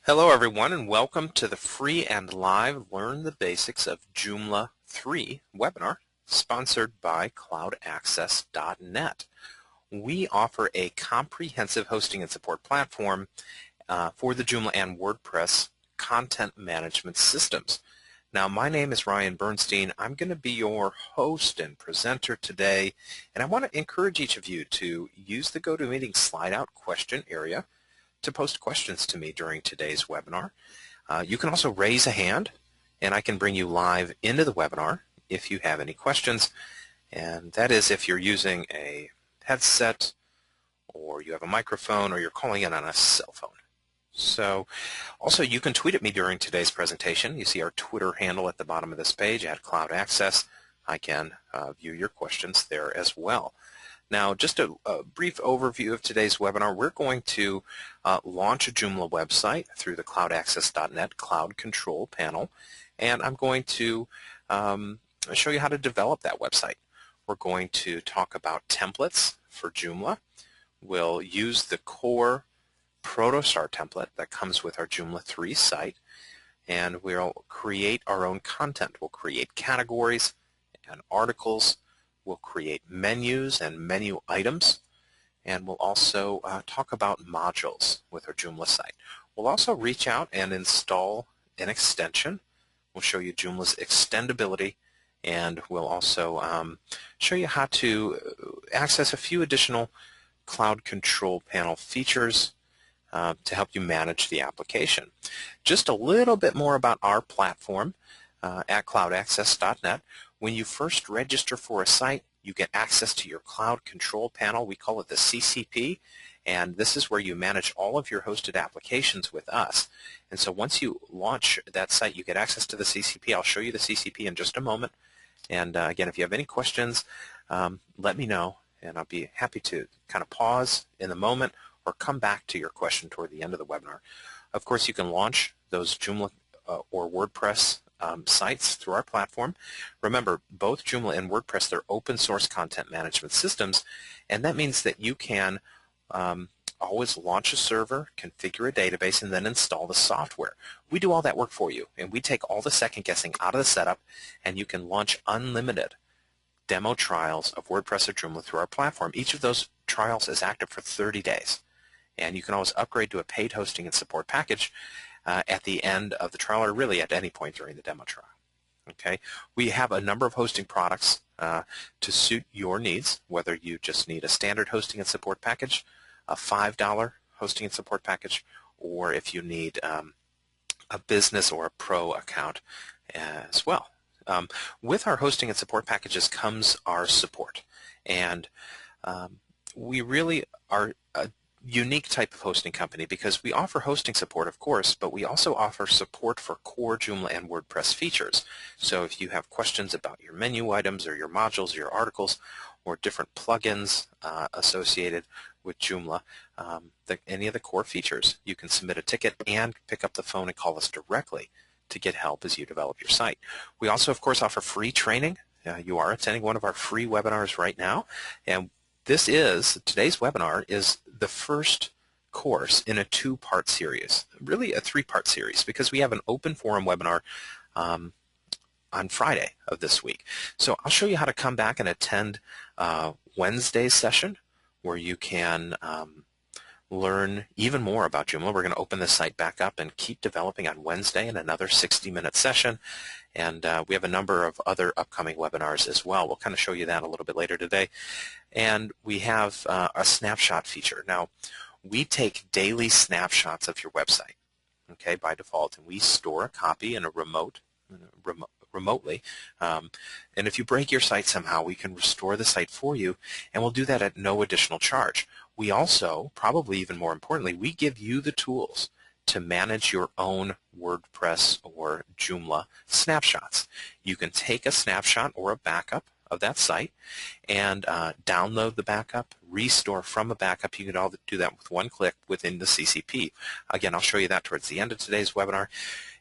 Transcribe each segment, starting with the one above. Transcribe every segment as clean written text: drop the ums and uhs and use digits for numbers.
Hello everyone, and welcome to the free and live Learn the Basics of Joomla 3 webinar sponsored by CloudAccess.net. We offer a comprehensive hosting and support platform for the Joomla and WordPress content management systems. Now, my name is Ryan Bernstein. I'm going to be your host and presenter today, and I want to encourage each of you to use the GoToMeeting slide out question area to post questions to me during today's webinar. You can also raise a hand, and I can bring you live into the webinar if you have any questions, and that is if you're using a headset or you have a microphone or you're calling in on a cell phone. So also you can tweet at me during today's presentation. You see our Twitter handle at the bottom of this page at Cloud Access. I can view your questions there as well. Now, just a brief overview of today's webinar. We're going to launch a Joomla website through the CloudAccess.net Cloud Control panel, and I'm going to show you how to develop that website. We're going to talk about templates for Joomla. We'll use the core ProtoStart template that comes with our Joomla 3 site, and we'll create our own content. We'll create categories and articles. We'll create menus and menu items, and we'll also talk about modules with our Joomla site. We'll also reach out and install an extension. We'll show you Joomla's extendability, and we'll also show you how to access a few additional Cloud Control Panel features to help you manage the application. Just a little bit more about our platform at CloudAccess.net. When you first register for a site, you get access to your Cloud Control Panel. We call it the CCP, and this is where you manage all of your hosted applications with us. And so once you launch that site, you get access to the CCP. I'll show you the CCP in just a moment. And again, if you have any questions, let me know, and I'll be happy to kind of pause in the moment or come back to your question toward the end of the webinar. Of course, you can launch those Joomla or WordPress sites through our platform. Remember, both Joomla and WordPress, they're open source content management systems, and that means that you can always launch a server, configure a database, and then install the software. We do all that work for you, and we take all the second guessing out of the setup, and you can launch unlimited demo trials of WordPress or Joomla through our platform. Each of those trials is active for 30 days, and you can always upgrade to a paid hosting and support package at the end of the trial, or really at any point during the demo trial. Okay, we have a number of hosting products to suit your needs, whether you just need a standard hosting and support package, a $5 hosting and support package, or if you need a business or a pro account as well. With our hosting and support packages comes our support, and we really are a unique type of hosting company because we offer hosting support, of course, but we also offer support for core Joomla and WordPress features. So if you have questions about your menu items or your modules or your articles or different plugins associated with Joomla, any of the core features, you can submit a ticket and pick up the phone and call us directly to get help as you develop your site. We also, of course, offer free training. You are attending one of our free webinars right now, and today's webinar is the first course in a two-part series, really a three-part series, because we have an open forum webinar on Friday of this week. So I'll show you how to come back and attend Wednesday's session, where you can learn even more about Joomla. We're going to open the site back up and keep developing on Wednesday in another 60-minute session. And we have a number of other upcoming webinars as well. We'll kind of show you that a little bit later today. And we have a snapshot feature. Now, we take daily snapshots of your website, okay, by default, and we store a copy in a remotely. And if you break your site somehow, we can restore the site for you, and we'll do that at no additional charge. We also, probably even more importantly, we give you the tools to manage your own WordPress or Joomla snapshots. You can take a snapshot or a backup of that site and download the backup, restore from a backup. You can all do that with one click within the CCP. Again, I'll show you that towards the end of today's webinar.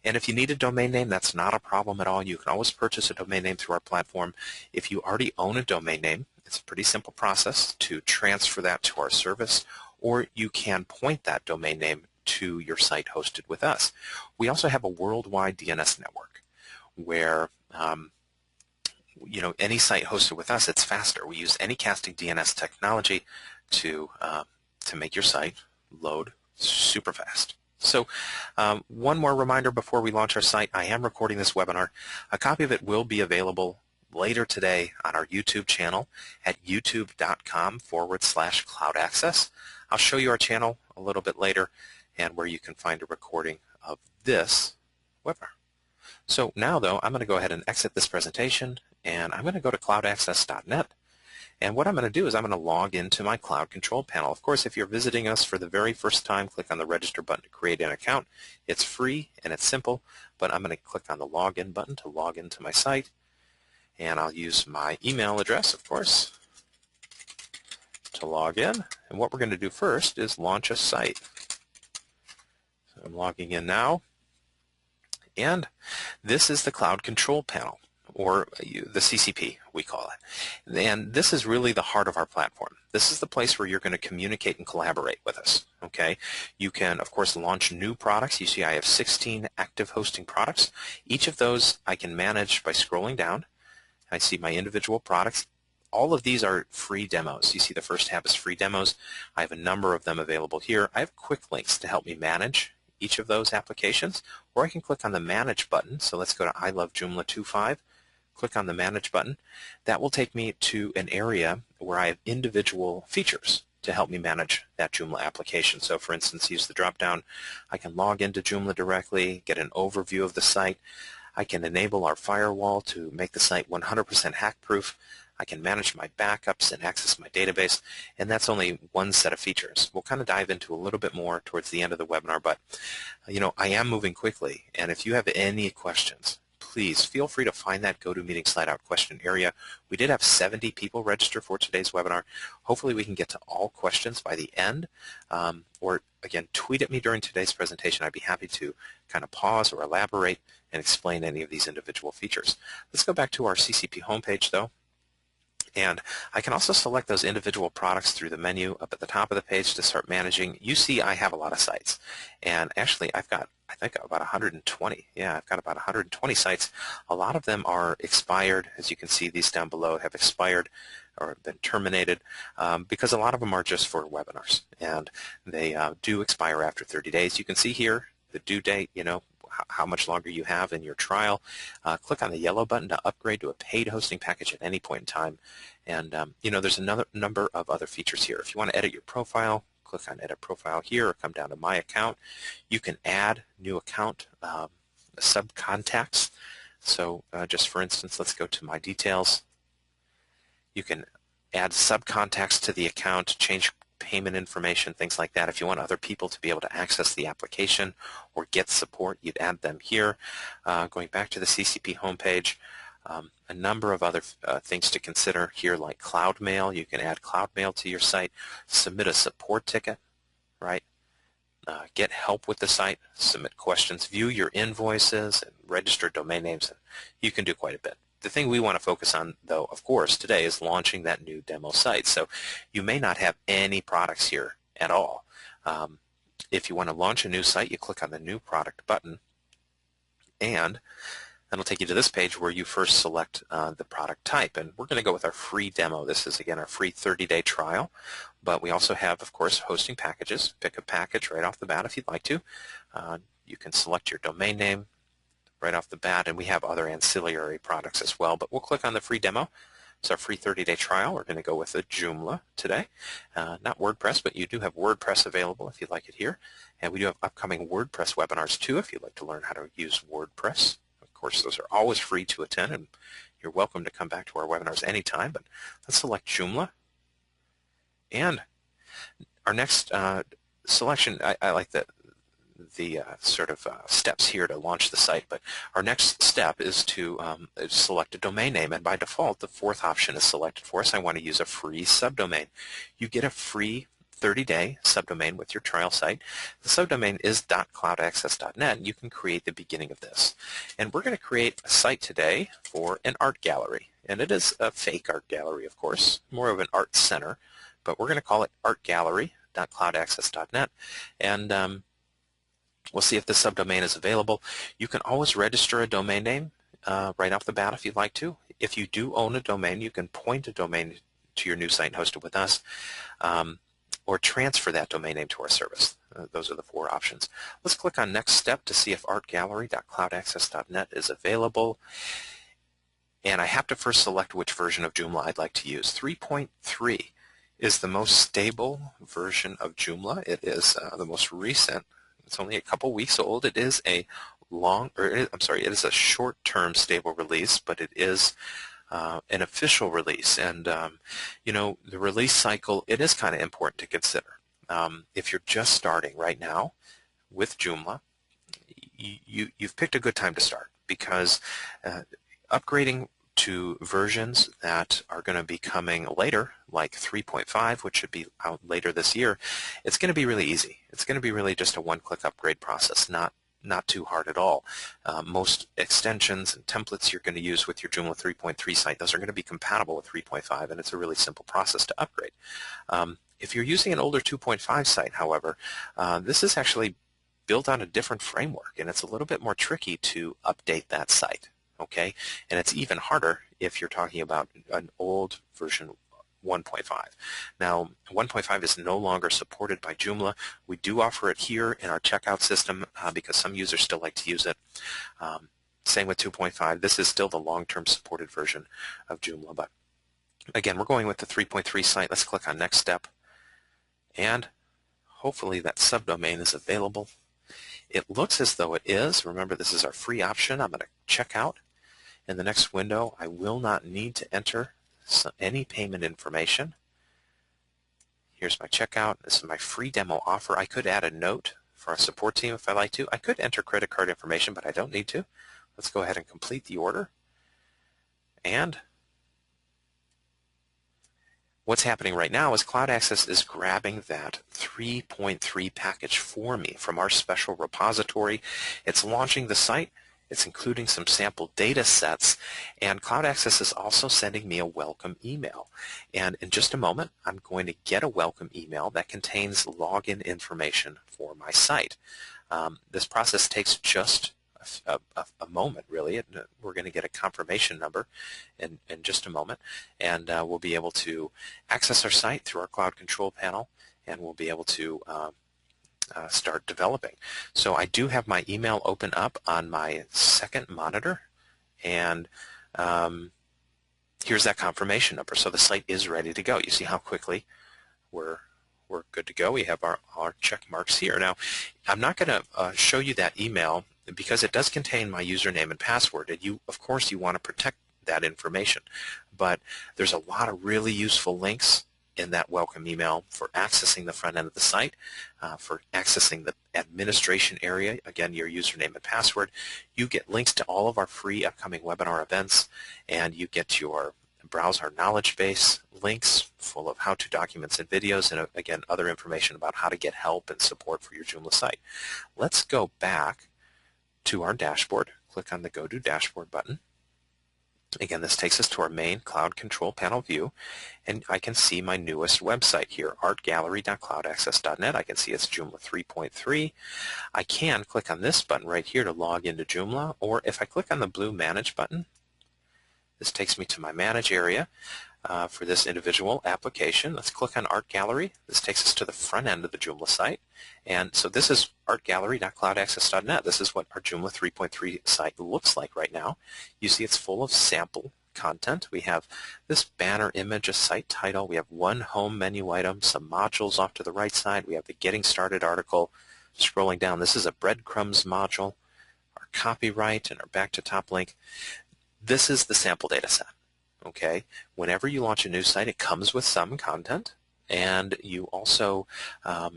And if you need a domain name, that's not a problem at all. You can always purchase a domain name through our platform. If you already own a domain name, it's a pretty simple process to transfer that to our service, or you can point that domain name to your site hosted with us. We also have a worldwide DNS network where any site hosted with us, it's faster. We use Anycasting DNS technology to make your site load super fast. So one more reminder before we launch our site, I am recording this webinar. A copy of it will be available later today on our YouTube channel at youtube.com/CloudAccess. I'll show you our channel a little bit later and where you can find a recording of this webinar. So now, though, I'm going to go ahead and exit this presentation, and I'm going to go to CloudAccess.net. And what I'm going to do is I'm going to log into my Cloud Control Panel. Of course, if you're visiting us for the very first time, click on the Register button to create an account. It's free and it's simple, but I'm going to click on the Login button to log into my site. And I'll use my email address, of course, to log in. And what we're going to do first is launch a site. So I'm logging in now. And this is the Cloud Control Panel, or the CCP, we call it. And this is really the heart of our platform. This is the place where you're going to communicate and collaborate with us. Okay? You can, of course, launch new products. You see I have 16 active hosting products. Each of those I can manage by scrolling down. I see my individual products. All of these are free demos. You see the first tab is free demos. I have a number of them available here. I have quick links to help me manage each of those applications, or I can click on the Manage button. So let's go to I Love Joomla 2.5. Click on the Manage button. That will take me to an area where I have individual features to help me manage that Joomla application. So for instance, use the drop-down. I can log into Joomla directly, get an overview of the site. I can enable our firewall to make the site 100% hack-proof. I can manage my backups and access my database, and that's only one set of features. We'll kind of dive into a little bit more towards the end of the webinar, but I am moving quickly, and if you have any questions, please feel free to find that GoToMeeting slide out question area. We did have 70 people register for today's webinar. Hopefully we can get to all questions by the end, or again, tweet at me during today's presentation. I'd be happy to kind of pause or elaborate and explain any of these individual features. Let's go back to our CCP homepage, though. And I can also select those individual products through the menu up at the top of the page to start managing. You see I have a lot of sites. And actually I've got, I think, about 120. Yeah, I've got about 120 sites. A lot of them are expired. As you can see, these down below have expired or been terminated because a lot of them are just for webinars. And they do expire after 30 days. You can see here the due date, how much longer you have in your trial. Click on the yellow button to upgrade to a paid hosting package at any point in time. And there's another number of other features here. If you want to edit your profile, click on Edit Profile here or come down to My Account. You can add new account sub-contacts. So just for instance, let's go to My Details. You can add sub-contacts to the account, change payment information, things like that. If you want other people to be able to access the application or get support, you'd add them here. Going back to the CCP homepage, a number of other things to consider here, like Cloud Mail. You can add Cloud Mail to your site, submit a support ticket, right? Get help with the site, submit questions, view your invoices, and register domain names. And you can do quite a bit. The thing we want to focus on, though, of course, today is launching that new demo site. So you may not have any products here at all. If you want to launch a new site, you click on the New Product button, and that'll take you to this page where you first select the product type. And we're going to go with our free demo. This is, again, our free 30-day trial. But we also have, of course, hosting packages. Pick a package right off the bat if you'd like to. You can select your domain name right off the bat, and we have other ancillary products as well. But we'll click on the free demo. It's our free 30-day trial. We're going to go with a Joomla today. Not WordPress, but you do have WordPress available if you'd like it here. And we do have upcoming WordPress webinars too if you'd like to learn how to use WordPress. Of course, those are always free to attend, and you're welcome to come back to our webinars anytime. But let's select Joomla. And our next selection, I like the sort of steps here to launch the site, but our next step is to select a domain name, and by default the fourth option is selected for us. I want to use a free subdomain. You get a free 30-day subdomain with your trial site. The subdomain is .cloudaccess.net, and you can create the beginning of this. And we're going to create a site today for an art gallery, and it is a fake art gallery, of course, more of an art center, but we're going to call it artgallery.cloudaccess.net. And We'll see if the subdomain is available. You can always register a domain name right off the bat if you'd like to. If you do own a domain, you can point a domain to your new site and host it with us, or transfer that domain name to our service. Those are the 4 options. Let's click on Next Step to see if artgallery.cloudaccess.net is available. And I have to first select which version of Joomla I'd like to use. 3.3 is the most stable version of Joomla. It is the most recent. It's only a couple weeks old. It is a it is a short-term stable release, but it is an official release. And you know, the release cycle, it is kind of important to consider. If you're just starting right now with Joomla, you've picked a good time to start, because upgrading to versions that are going to be coming later, like 3.5, which should be out later this year, it's going to be really easy. It's going to be really just a one-click upgrade process, not too hard at all. Most extensions and templates you're going to use with your Joomla 3.3 site, those are going to be compatible with 3.5, and it's a really simple process to upgrade. If you're using an older 2.5 site, however, this is actually built on a different framework, and it's a little bit more tricky to update that site. Okay, and it's even harder if you're talking about an old version 1.5. Now, 1.5 is no longer supported by Joomla. We do offer it here in our checkout system because some users still like to use it. Same with 2.5. This is still the long-term supported version of Joomla. But again, we're going with the 3.3 site. Let's click on Next Step. And hopefully that subdomain is available. It looks as though it is. Remember, this is our free option. I'm going to check out. In the next window, I will not need to enter any payment information. Here's my checkout. This is my free demo offer. I could add a note for our support team if I like to. I could enter credit card information, but I don't need to. Let's go ahead and complete the order. And what's happening right now is Cloud Access is grabbing that 3.3 package for me from our special repository. It's launching the site. It's including some sample data sets, and Cloud Access is also sending me a welcome email. And in just a moment, I'm going to get a welcome email that contains login information for my site. This process takes just a moment, really. We're going to get a confirmation number in just a moment, and we'll be able to access our site through our Cloud Control Panel, and we'll be able to start developing. So I do have my email open up on my second monitor, and here's that confirmation number. So the site is ready to go. You see how quickly we're good to go. We have our check marks here. Now, I'm not going to show you that email because it does contain my username and password, and of course you want to protect that information. But there's a lot of really useful links in that welcome email for accessing the front end of the site, for accessing the administration area, again, your username and password. You get links to all of our free upcoming webinar events, and you get your browse our knowledge base links full of how-to documents and videos, and again, other information about how to get help and support for your Joomla site. Let's go back to our dashboard. Click on the Go to Dashboard button. Again, this takes us to our main Cloud Control Panel view, and I can see my newest website here, artgallery.cloudaccess.net. I can see it's Joomla 3.3. I can click on this button right here to log into Joomla, or if I click on the blue Manage button, this takes me to my Manage area for this individual application. Let's click on Art Gallery. This takes us to the front end of the Joomla site. And so this is artgallery.cloudaccess.net. This is what our Joomla 3.3 site looks like right now. You see it's full of sample content. We have this banner image, a site title. We have one home menu item, some modules off to the right side. We have the Getting Started article. Scrolling down, this is a breadcrumbs module, our copyright, and our back to top link. This is the sample data set. Okay, whenever you launch a new site, it comes with some content, and you also have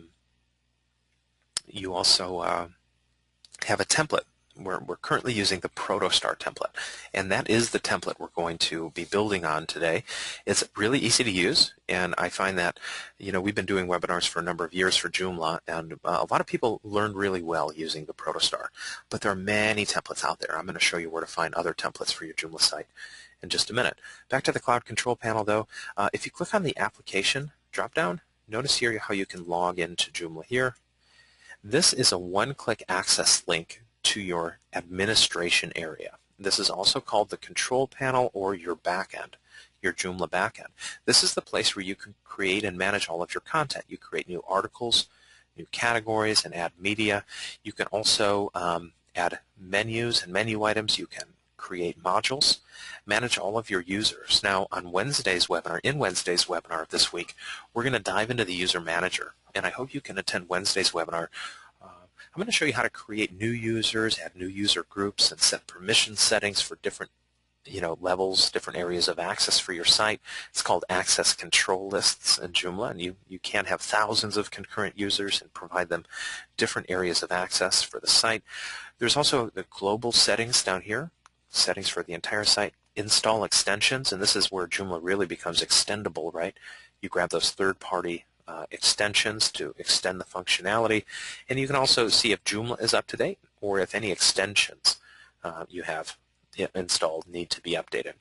a template. We're currently using the ProtoStar template, and that is the template we're going to be building on today. It's really easy to use, and I find that, you know, we've been doing webinars for a number of years for Joomla, and a lot of people learn really well using the ProtoStar, but there are many templates out there. I'm going to show you where to find other templates for your Joomla site in just a minute. Back to the Cloud Control Panel, though. If you click on the Application drop-down, notice here how you can log into Joomla here. This is a one-click access link to your administration area. This is also called the control panel or your backend, your Joomla backend. This is the place where you can create and manage all of your content. You create new articles, new categories, and add media. You can also add menus and menu items. You can create modules, manage all of your users. Now, on Wednesday's webinar this week, we're going to dive into the user manager, and I hope you can attend Wednesday's webinar. I'm going to show you how to create new users, add new user groups, and set permission settings for different levels, different areas of access for your site. It's called access control lists in Joomla, and you can have thousands of concurrent users and provide them different areas of access for the site. There's also the global settings down here, settings for the entire site, install extensions, and this is where Joomla really becomes extendable, right? You grab those third-party extensions to extend the functionality, and you can also see if Joomla is up to date or if any extensions you have installed need to be updated.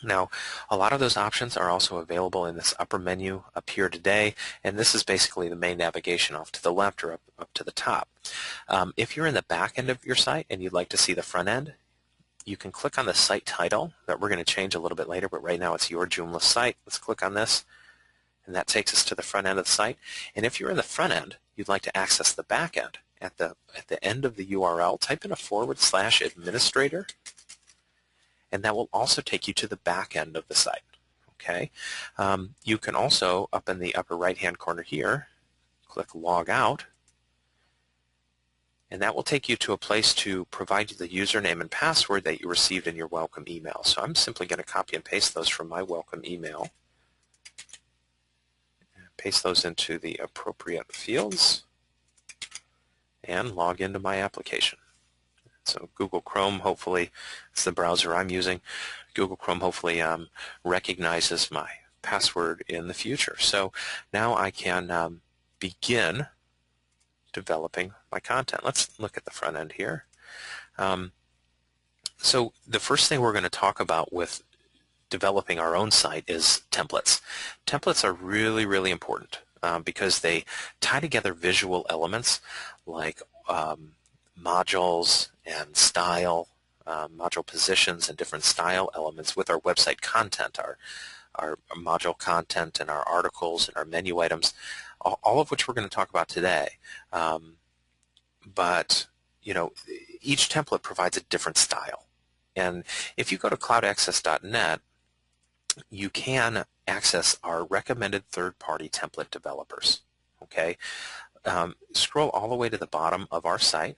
Now, a lot of those options are also available in this upper menu up here today, and this is basically the main navigation off to the left or up to the top. If you're in the back end of your site and you'd like to see the front end, you can click on the site title that we're going to change a little bit later, but right now it's your Joomla site. Let's click on this, and that takes us to the front end of the site. And if you're in the front end, you'd like to access the back end. At the end of the URL, type in a /administrator, and that will also take you to the back end of the site. Okay. You can also, up in the upper right-hand corner here, click Log Out, and that will take you to a place to provide you the username and password that you received in your welcome email. So I'm simply going to copy and paste those from my welcome email. Paste those into the appropriate fields and log into my application. So Google Chrome, hopefully, it's the browser I'm using. Google Chrome hopefully recognizes my password in the future. So now I can begin developing my content. Let's look at the front end here. So the first thing we're going to talk about with developing our own site is templates. Templates are really, really important because they tie together visual elements like modules and style, module positions and different style elements with our website content, our module content and our articles and our menu items, all of which we're going to talk about today. But each template provides a different style. And if you go to CloudAccess.net, you can access our recommended third-party template developers. Okay, scroll all the way to the bottom of our site,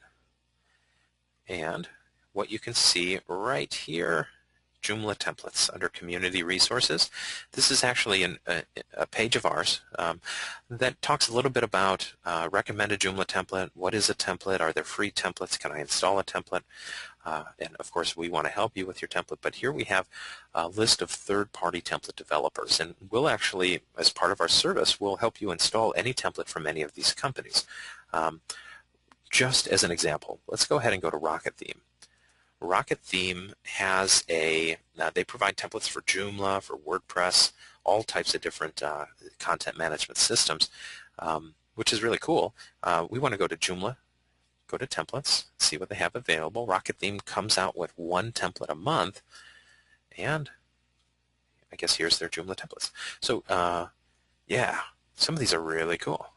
and what you can see right here, Joomla templates under Community Resources. This is actually a page of ours that talks a little bit about recommended Joomla template. What is a template? Are there free templates? Can I install a template? And of course, we want to help you with your template. But here we have a list of third-party template developers, and we'll actually, as part of our service, we'll help you install any template from any of these companies. Just as an example, let's go ahead and go to Rocket Theme. Rocket Theme has they provide templates for Joomla, for WordPress, all types of different content management systems, which is really cool. We want to go to Joomla, go to templates, see what they have available. Rocket Theme comes out with one template a month, and I guess here's their Joomla templates. So yeah, some of these are really cool.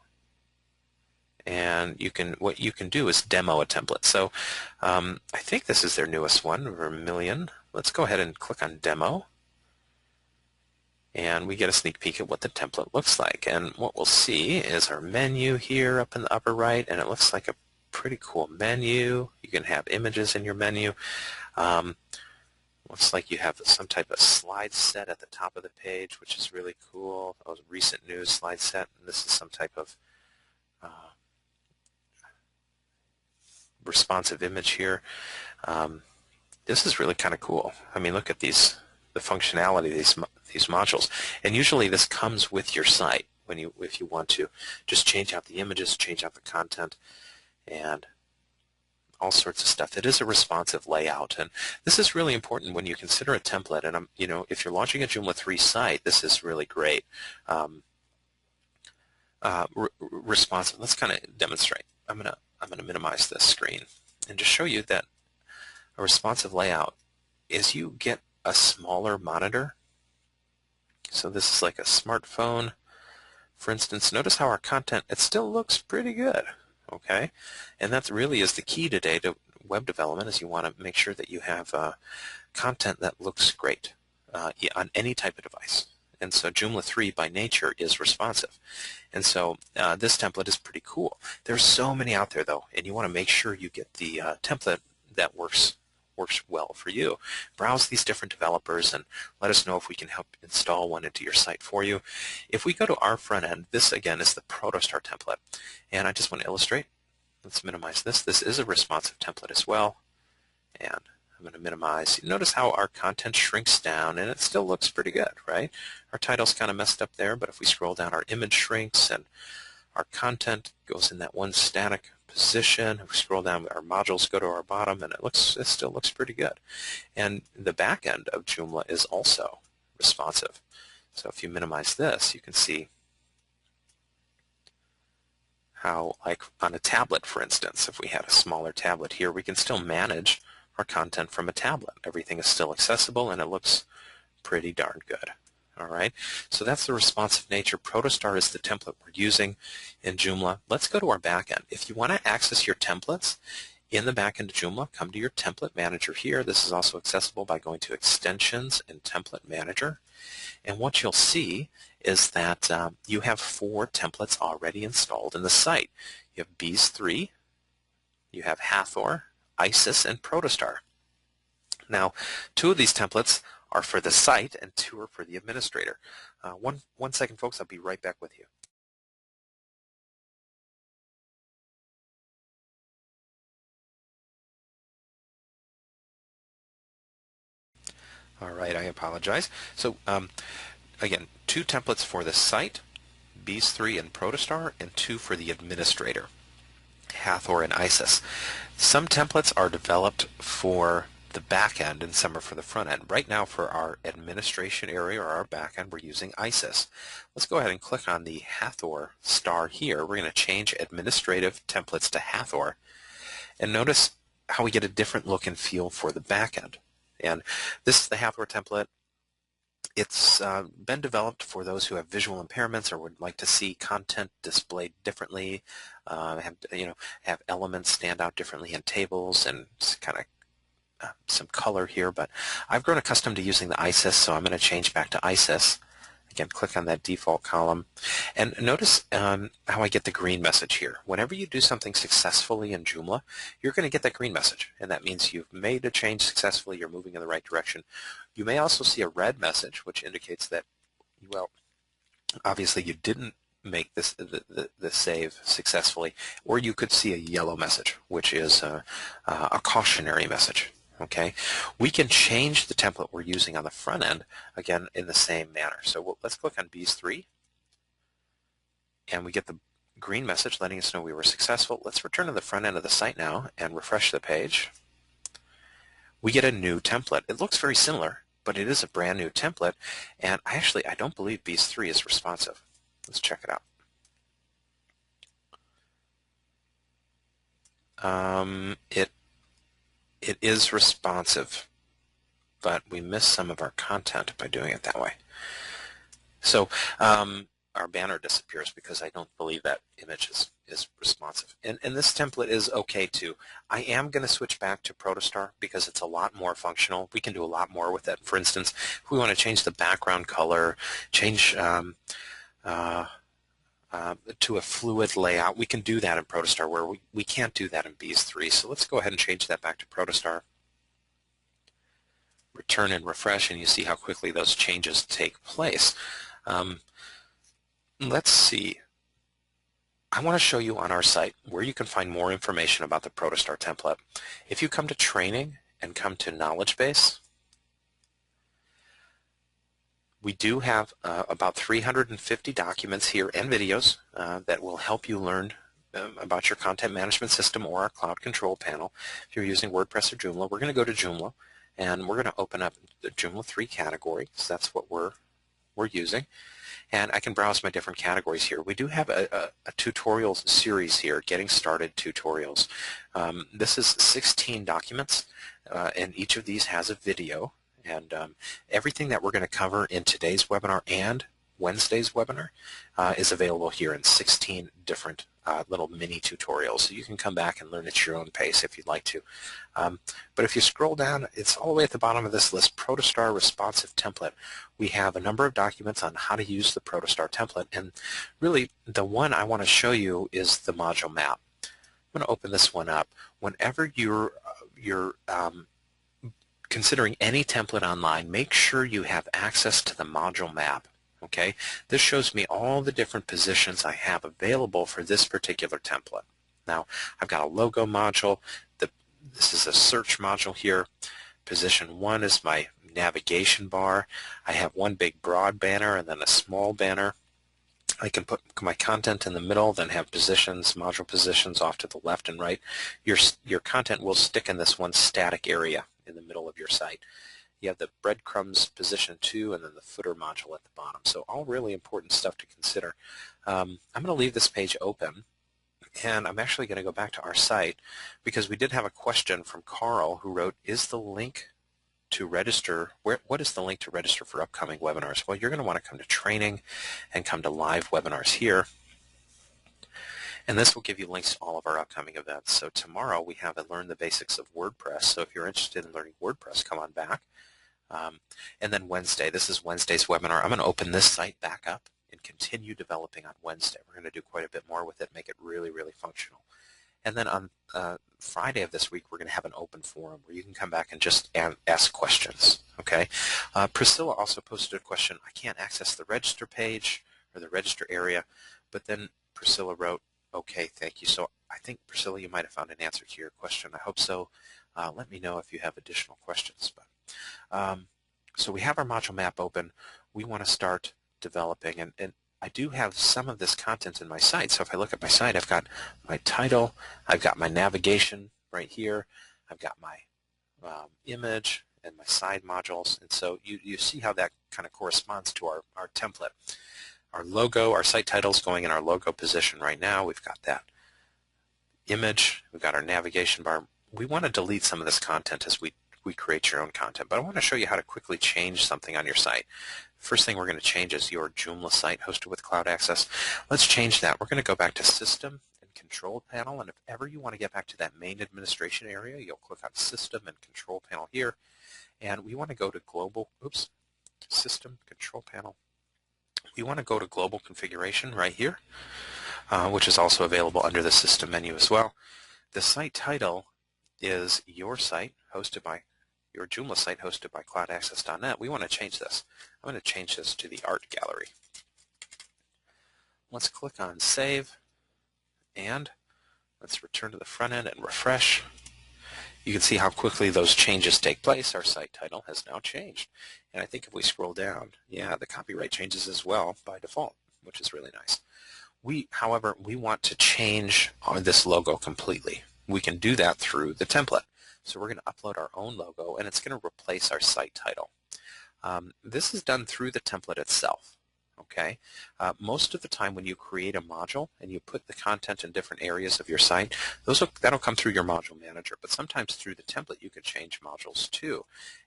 And what you can do is demo a template. So I think this is their newest one, Vermilion. Let's go ahead and click on Demo. And we get a sneak peek at what the template looks like. And what we'll see is our menu here up in the upper right, and it looks like a pretty cool menu. You can have images in your menu. Looks like you have some type of slide set at the top of the page, which is really cool. A recent news slide set. And this is some type of responsive image here. This is really kind of cool. I mean, look at the functionality of these modules. And usually this comes with your site if you want to just change out the images, change out the content, and all sorts of stuff. It is a responsive layout, and this is really important when you consider a template. And if you're launching a Joomla 3 site, this is really great. Responsive. Let's kind of demonstrate. I'm gonna minimize this screen and just show you that a responsive layout is you get a smaller monitor. So this is like a smartphone. For instance, notice how our content, it still looks pretty good, okay? And that really is the key today to web development, is you want to make sure that you have content that looks great on any type of device. And so Joomla 3 by nature is responsive. And so this template is pretty cool. There's so many out there though, and you want to make sure you get the template that works well for you. Browse these different developers and let us know if we can help install one into your site for you. If we go to our front end, this again is the Protostar template. And I just want to illustrate. Let's minimize this. This is a responsive template as well. And I'm going to minimize. Notice how our content shrinks down and it still looks pretty good, right? Our title's kind of messed up there, but if we scroll down, our image shrinks and our content goes in that one static position. If we scroll down, our modules go to our bottom, and it still looks pretty good. And the back end of Joomla is also responsive. So if you minimize this, you can see how, like on a tablet, for instance, if we had a smaller tablet here, we can still manage our content from a tablet. Everything is still accessible, and it looks pretty darn good. All right, so that's the responsive nature. Protostar is the template we're using in Joomla. Let's go to our backend. If you want to access your templates in the backend of Joomla, come to your template manager here. This is also accessible by going to Extensions and Template Manager. And what you'll see is that you have 4 templates already installed in the site. You have Bees 3, you have Hathor, Isis, and Protostar. Now, 2 of these templates are for the site and 2 are for the administrator. One second, folks. I'll be right back with you. All right, I apologize. So again, 2 templates for the site, Bees 3 and Protostar, and 2 for the administrator, Hathor and Isis. Some templates are developed for the back end and some are for the front end. Right now for our administration area or our back end, we're using Isis. Let's go ahead and click on the Hathor star here. We're going to change administrative templates to Hathor. And notice how we get a different look and feel for the back end. And this is the Hathor template. It's been developed for those who have visual impairments or would like to see content displayed differently, have elements stand out differently in tables, and kind of some color here, but I've grown accustomed to using the Isis, so I'm going to change back to Isis. Again, click on that default column. And notice how I get the green message here. Whenever you do something successfully in Joomla, you're going to get that green message, and that means you've made a change successfully, you're moving in the right direction. You may also see a red message, which indicates that, well, obviously you didn't make this the save successfully, or you could see a yellow message, which is a cautionary message. Okay, we can change the template we're using on the front end again in the same manner. So let's click on Bees 3, and we get the green message letting us know we were successful. Let's return to the front end of the site now and refresh the page. We get a new template. It looks very similar, but it is a brand new template, and I don't believe Bees 3 is responsive. Let's check it out. It is responsive, but we miss some of our content by doing it that way. So our banner disappears because I don't believe that image is responsive. And this template is okay too. I am going to switch back to Protostar because it's a lot more functional. We can do a lot more with it. For instance, if we want to change the background color, change to a fluid layout, we can do that in Protostar, where we can't do that in Bees 3. So let's go ahead and change that back to Protostar. Return and refresh, and you see how quickly those changes take place. Let's see. I want to show you on our site where you can find more information about the Protostar template. If you come to Training and come to Knowledge Base, we do have about 350 documents here and videos that will help you learn about your content management system or our cloud control panel. If you're using WordPress or Joomla, we're going to go to Joomla, and we're going to open up the Joomla 3 category, so that's what we're using. And I can browse my different categories here. We do have a tutorial series here, Getting Started Tutorials. This is 16 documents, and each of these has a video. And everything that we're going to cover in today's webinar and Wednesday's webinar is available here in 16 different little mini tutorials. So you can come back and learn at your own pace if you'd like to. But if you scroll down, it's all the way at the bottom of this list, Protostar Responsive Template. We have a number of documents on how to use the Protostar template, and really the one I want to show you is the module map. I'm going to open this one up. Whenever you're considering any template online, make sure you have access to the module map. Okay, this shows me all the different positions I have available for this particular template. Now, I've got a logo module. This is a search module here. Position 1 is my navigation bar. I have one big broad banner and then a small banner. I can put my content in the middle, then have positions, module positions off to the left and right. Your content will stick in this one static area in the middle of your site. You have the breadcrumbs position 2 and then the footer module at the bottom. So all really important stuff to consider. I'm going to leave this page open, and I'm actually going to go back to our site because we did have a question from Carl who wrote, is the link to register, what is the link to register for upcoming webinars? Well, you're going to want to come to training and come to live webinars here. And this will give you links to all of our upcoming events. So tomorrow we have a Learn the Basics of WordPress. So if you're interested in learning WordPress, come on back. And then Wednesday, this is Wednesday's webinar. I'm going to open this site back up and continue developing on Wednesday. We're going to do quite a bit more with it, make it really, really functional. And then on Friday of this week, we're going to have an open forum where you can come back and just ask questions. Okay. Priscilla also posted a question. I can't access the register page or the register area, but then Priscilla wrote, okay, thank you. So I think, Priscilla, you might have found an answer to your question. I hope so. Let me know if you have additional questions. But so we have our module map open. We want to start developing, and I do have some of this content in my site. So if I look at my site, I've got my title, I've got my navigation right here, I've got my image and my side modules, and so you see how that kind of corresponds to our template. Our logo, our site title is going in our logo position right now. We've got that image, we've got our navigation bar. We want to delete some of this content as we create your own content, but I want to show you how to quickly change something on your site. First thing we're going to change is your Joomla site hosted with Cloud Access. Let's change that. We're going to go back to System and Control Panel, and if ever you want to get back to that main administration area, you'll click on System and Control Panel here, and we want to go to Global, System, Control Panel. We want to go to Global Configuration right here, which is also available under the System menu as well. The site title is your site hosted by your Joomla site hosted by CloudAccess.net. We want to change this. I'm going to change this to the Art Gallery. Let's click on Save, and let's return to the front end and refresh. You can see how quickly those changes take place. Our site title has now changed. And I think if we scroll down, yeah, the copyright changes as well by default, which is really nice. However, we want to change this logo completely. We can do that through the template. So we're going to upload our own logo, and it's going to replace our site title. This is done through the template itself. Okay. Most of the time when you create a module and you put the content in different areas of your site, that'll come through your module manager. But sometimes through the template you can change modules too.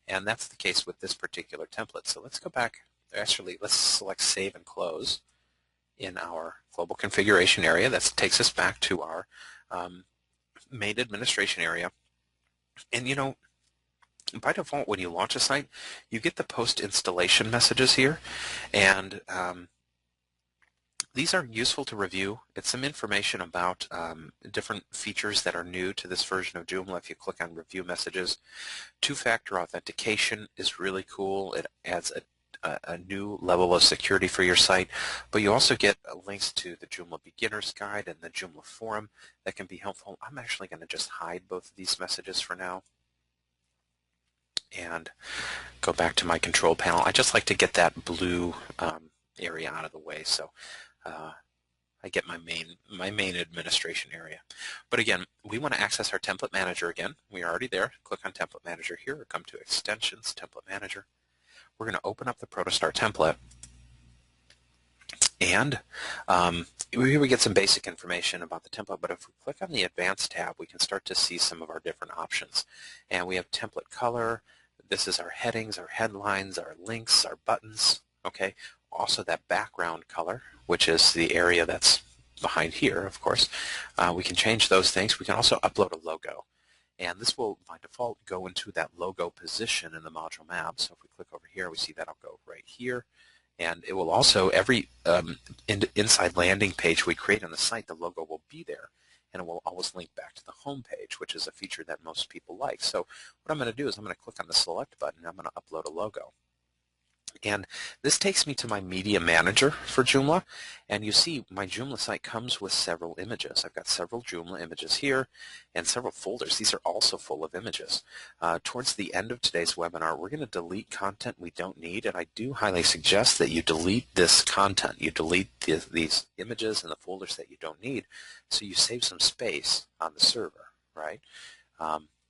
And that's the case with this particular template. So let's go back. Actually, let's select Save and Close in our global configuration area. That takes us back to our main administration area. And you know, by default, when you launch a site, you get the post-installation messages here, and these are useful to review. It's some information about different features that are new to this version of Joomla. If you click on Review Messages, two-factor authentication is really cool. It adds a new level of security for your site, but you also get links to the Joomla Beginner's Guide and the Joomla Forum that can be helpful. I'm actually going to just hide both of these messages for now and go back to my control panel. I just like to get that blue area out of the way, so I get my main administration area. But again, we want to access our template manager again. We are already there. Click on Template Manager here, or come to Extensions, Template Manager. We're going to open up the Protostar template, And here we get some basic information about the template, but if we click on the Advanced tab, we can start to see some of our different options. And we have template color. This is our headings, our headlines, our links, our buttons. Okay. Also that background color, which is the area that's behind here, of course. We can change those things. We can also upload a logo. And this will, by default, go into that logo position in the module map. So if we click over here, we see that'll go right here. And it will also, every inside landing page we create on the site, the logo will be there. And it will always link back to the home page, which is a feature that most people like. So what I'm going to do is I'm going to click on the select button and I'm going to upload a logo. And this takes me to my media manager for Joomla, and you see my Joomla site comes with several images. I've got several Joomla images here and several folders. These are also full of images. Towards the end of today's webinar, we're going to delete content we don't need, and I do highly suggest that you delete this content. You delete these images and the folders that you don't need, so you save some space on the server, right?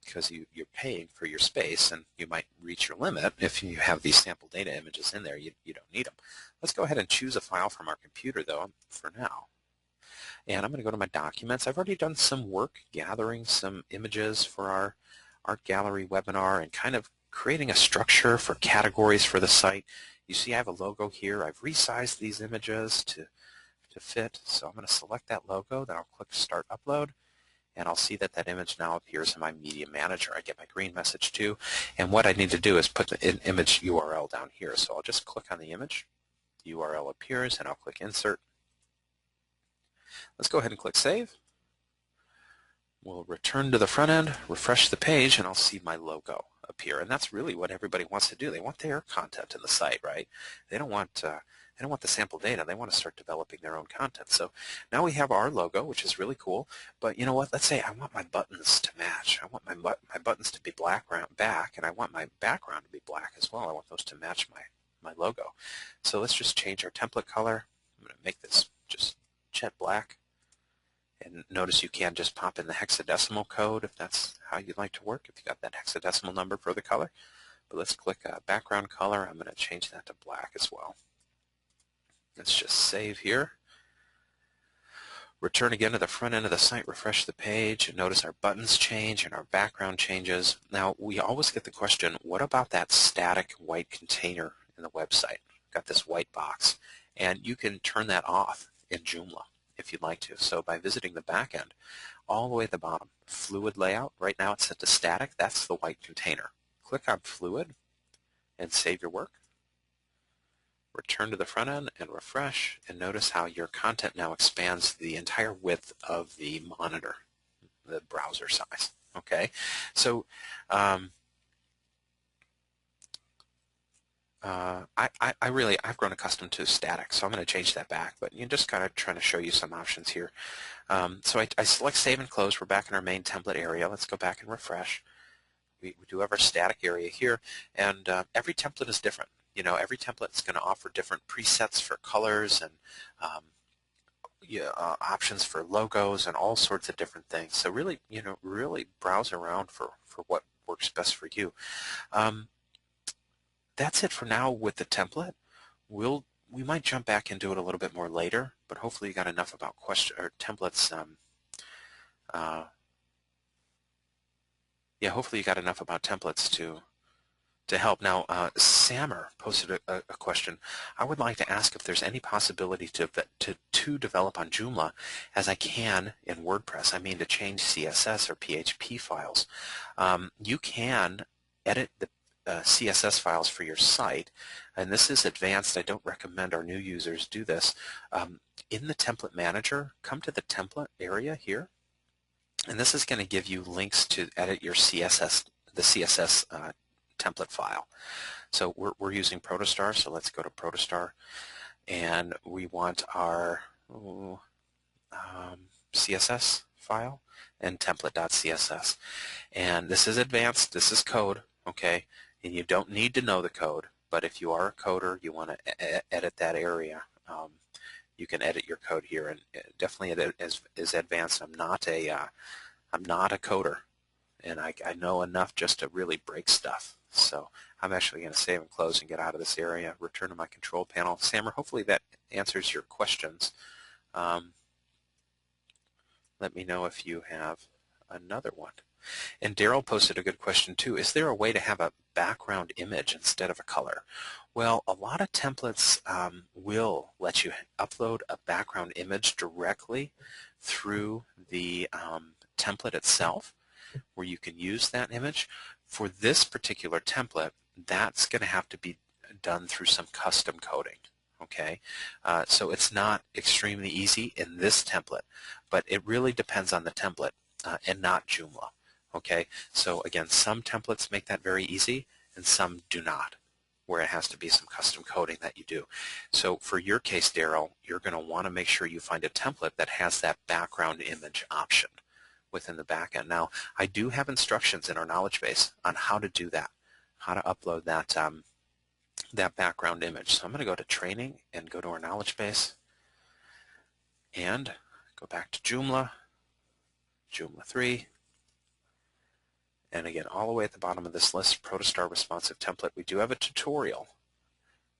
Because you're paying for your space, and you might reach your limit if you have these sample data images in there. You don't need them. Let's go ahead and choose a file from our computer, though, for now. And I'm going to go to my documents. I've already done some work gathering some images for our Art Gallery webinar and kind of creating a structure for categories for the site. You see I have a logo here. I've resized these images to fit. So I'm going to select that logo. Then I'll click Start Upload. And I'll see that that image now appears in my media manager. I get my green message too. And what I need to do is put the image URL down here. So I'll just click on the image. The URL appears, and I'll click Insert. Let's go ahead and click Save. We'll return to the front end, refresh the page, and I'll see my logo appear. And that's really what everybody wants to do. They want their content in the site, right? They don't want the sample data. They want to start developing their own content. So now we have our logo, which is really cool. But you know what? Let's say I want my buttons to match. I want my buttons to be black back, and I want my background to be black as well. I want those to match my logo. So let's just change our template color. I'm going to make this just jet black. And notice you can just pop in the hexadecimal code if that's how you'd like to work, if you got that hexadecimal number for the color. But let's click background color. I'm going to change that to black as well. Let's just save here. Return again to the front end of the site, refresh the page, and notice our buttons change and our background changes. Now, we always get the question, what about that static white container in the website? Got this white box. And you can turn that off in Joomla if you'd like to. So by visiting the back end, all the way at the bottom, fluid layout, right now it's set to static. That's the white container. Click on fluid and save your work. Return to the front end and refresh, and notice how your content now expands the entire width of the monitor, the browser size. Okay, so I've grown accustomed to static, so I'm going to change that back, but you're just kind of trying to show you some options here. So I select Save and Close. We're back in our main template area. Let's go back and refresh. We do have our static area here, and every template is different. You know, every template is going to offer different presets for colors and options for logos and all sorts of different things. So really, really browse around for what works best for you. That's it for now with the template. We might jump back into it a little bit more later, but hopefully you got enough about templates. Hopefully you got enough about templates to help. Now, Sammer posted a question. I would like to ask if there's any possibility to develop on Joomla as I can in WordPress. I mean, to change CSS or PHP files. You can edit the CSS files for your site, and this is advanced. I don't recommend our new users do this. In the template manager, come to the template area here, and this is going to give you links to edit your CSS, the CSS template file. So we're using Protostar, so let's go to Protostar, and we want our CSS file and template.css. And this is advanced, this is code, okay, and you don't need to know the code, but if you are a coder, you want to edit that area, you can edit your code here, and definitely it is advanced. I'm not a coder, and I know enough just to really break stuff. So I'm actually going to save and close and get out of this area, return to my control panel. Sammer, hopefully that answers your questions. Let me know if you have another one. And Daryl posted a good question too. Is there a way to have a background image instead of a color? Well, a lot of templates will let you upload a background image directly through the template itself, where you can use that image. For this particular template, that's going to have to be done through some custom coding. Okay, so it's not extremely easy in this template, but it really depends on the template and not Joomla. Okay, so again, some templates make that very easy and some do not, where it has to be some custom coding that you do. So for your case, Daryl, you're going to want to make sure you find a template that has that background image option within the backend. Now, I do have instructions in our knowledge base on how to do that, how to upload that that background image. So I'm going to go to training and go to our knowledge base and go back to Joomla, Joomla 3. And again, all the way at the bottom of this list, Protostar responsive template, we do have a tutorial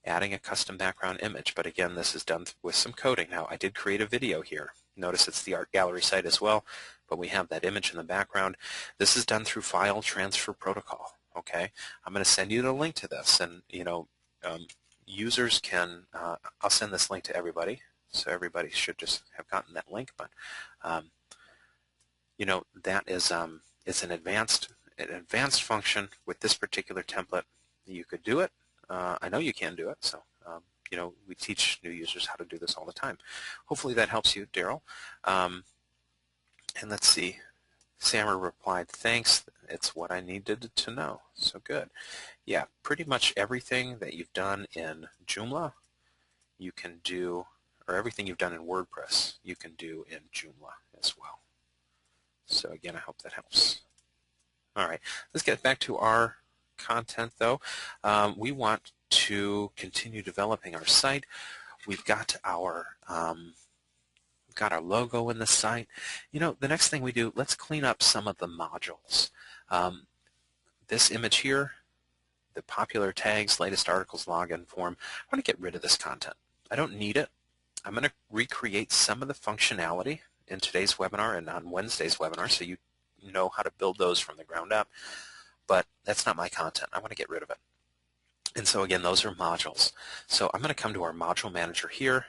adding a custom background image. But again, this is done with some coding. Now, I did create a video here. Notice it's the art gallery site as well, but we have that image in the background. This is done through file transfer protocol. Okay, I'm going to send you the link to this, and users can. I'll send this link to everybody, so everybody should just have gotten that link. But that is it's an advanced function with this particular template. You could do it. I know you can do it. So we teach new users how to do this all the time. Hopefully that helps you, Daryl. And let's see. Sammer replied, thanks, it's what I needed to know. So good. Yeah, pretty much everything that you've done in Joomla, you can do, or everything you've done in WordPress, you can do in Joomla as well. So again, I hope that helps. All right, let's get back to our content though. We want to continue developing our site. We've got our logo in the site. The next thing we do, let's clean up some of the modules. This image here, the popular tags, latest articles, login form, I want to get rid of this content. I don't need it. I'm going to recreate some of the functionality in today's webinar and on Wednesday's webinar, so you know how to build those from the ground up. But that's not my content. I want to get rid of it. And so again, those are modules. So I'm going to come to our module manager here,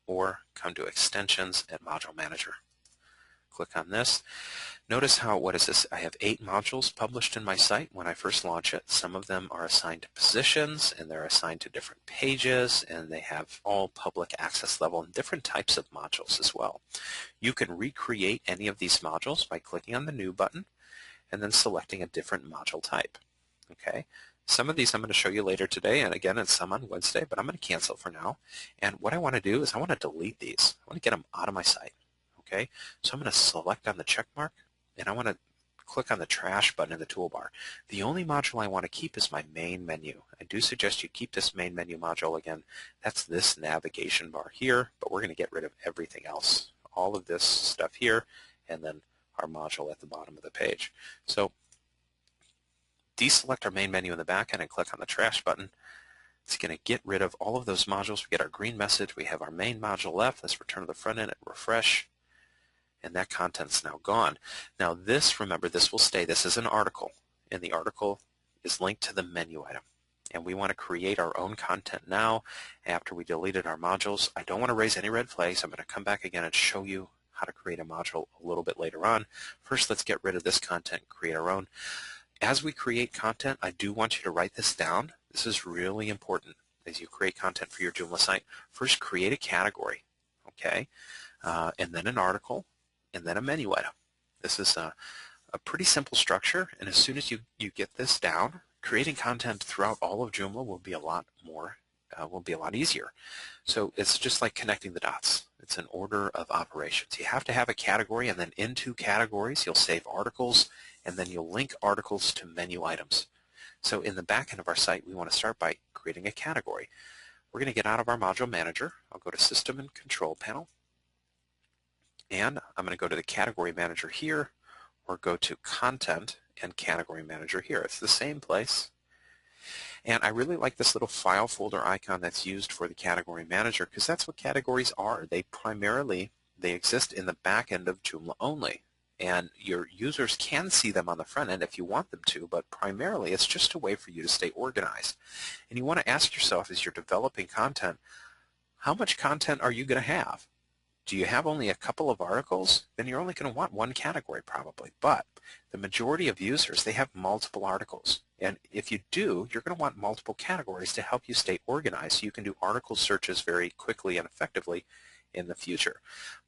or come to extensions at module manager. Click on this. Notice how, what is this? I have 8 modules published in my site when I first launch it. Some of them are assigned to positions, and they're assigned to different pages, and they have all public access level and different types of modules as well. You can recreate any of these modules by clicking on the New button and then selecting a different module type. Okay. Some of these I'm going to show you later today, and again, it's some on Wednesday, but I'm going to cancel for now. And what I want to do is I want to delete these. I want to get them out of my site. Okay, so I'm going to select on the check mark, and I want to click on the trash button in the toolbar. The only module I want to keep is my main menu. I do suggest you keep this main menu module. Again, that's this navigation bar here, but we're going to get rid of everything else. All of this stuff here, and then our module at the bottom of the page. So deselect our main menu in the back end and click on the trash button. It's going to get rid of all of those modules. We get our green message. We have our main module left. Let's return to the front end and refresh. And that content's now gone. Now this, remember, this will stay. This is an article, and the article is linked to the menu item. And we want to create our own content now after we deleted our modules. I don't want to raise any red flags. I'm going to come back again and show you how to create a module a little bit later on. First, let's get rid of this content and create our own. As we create content, I do want you to write this down. This is really important as you create content for your Joomla site. First, create a category, okay, and then an article, and then a menu item. This is a pretty simple structure, and as soon as you get this down, creating content throughout all of Joomla will be a lot more, will be a lot easier. So it's just like connecting the dots. It's an order of operations. You have to have a category, and then into categories, you'll save articles, and then you'll link articles to menu items. So in the back end of our site, we want to start by creating a category. We're going to get out of our module manager. I'll go to System and Control Panel, and I'm going to go to the Category Manager here, or go to Content and Category Manager here. It's the same place. And I really like this little file folder icon that's used for the category manager, because that's what categories are. They exist in the back end of Joomla only. And your users can see them on the front end if you want them to, but primarily it's just a way for you to stay organized. And you want to ask yourself, as you're developing content, how much content are you going to have? Do you have only a couple of articles? Then you're only going to want one category probably. But the majority of users, they have multiple articles. And if you do, you're going to want multiple categories to help you stay organized so you can do article searches very quickly and effectively in the future.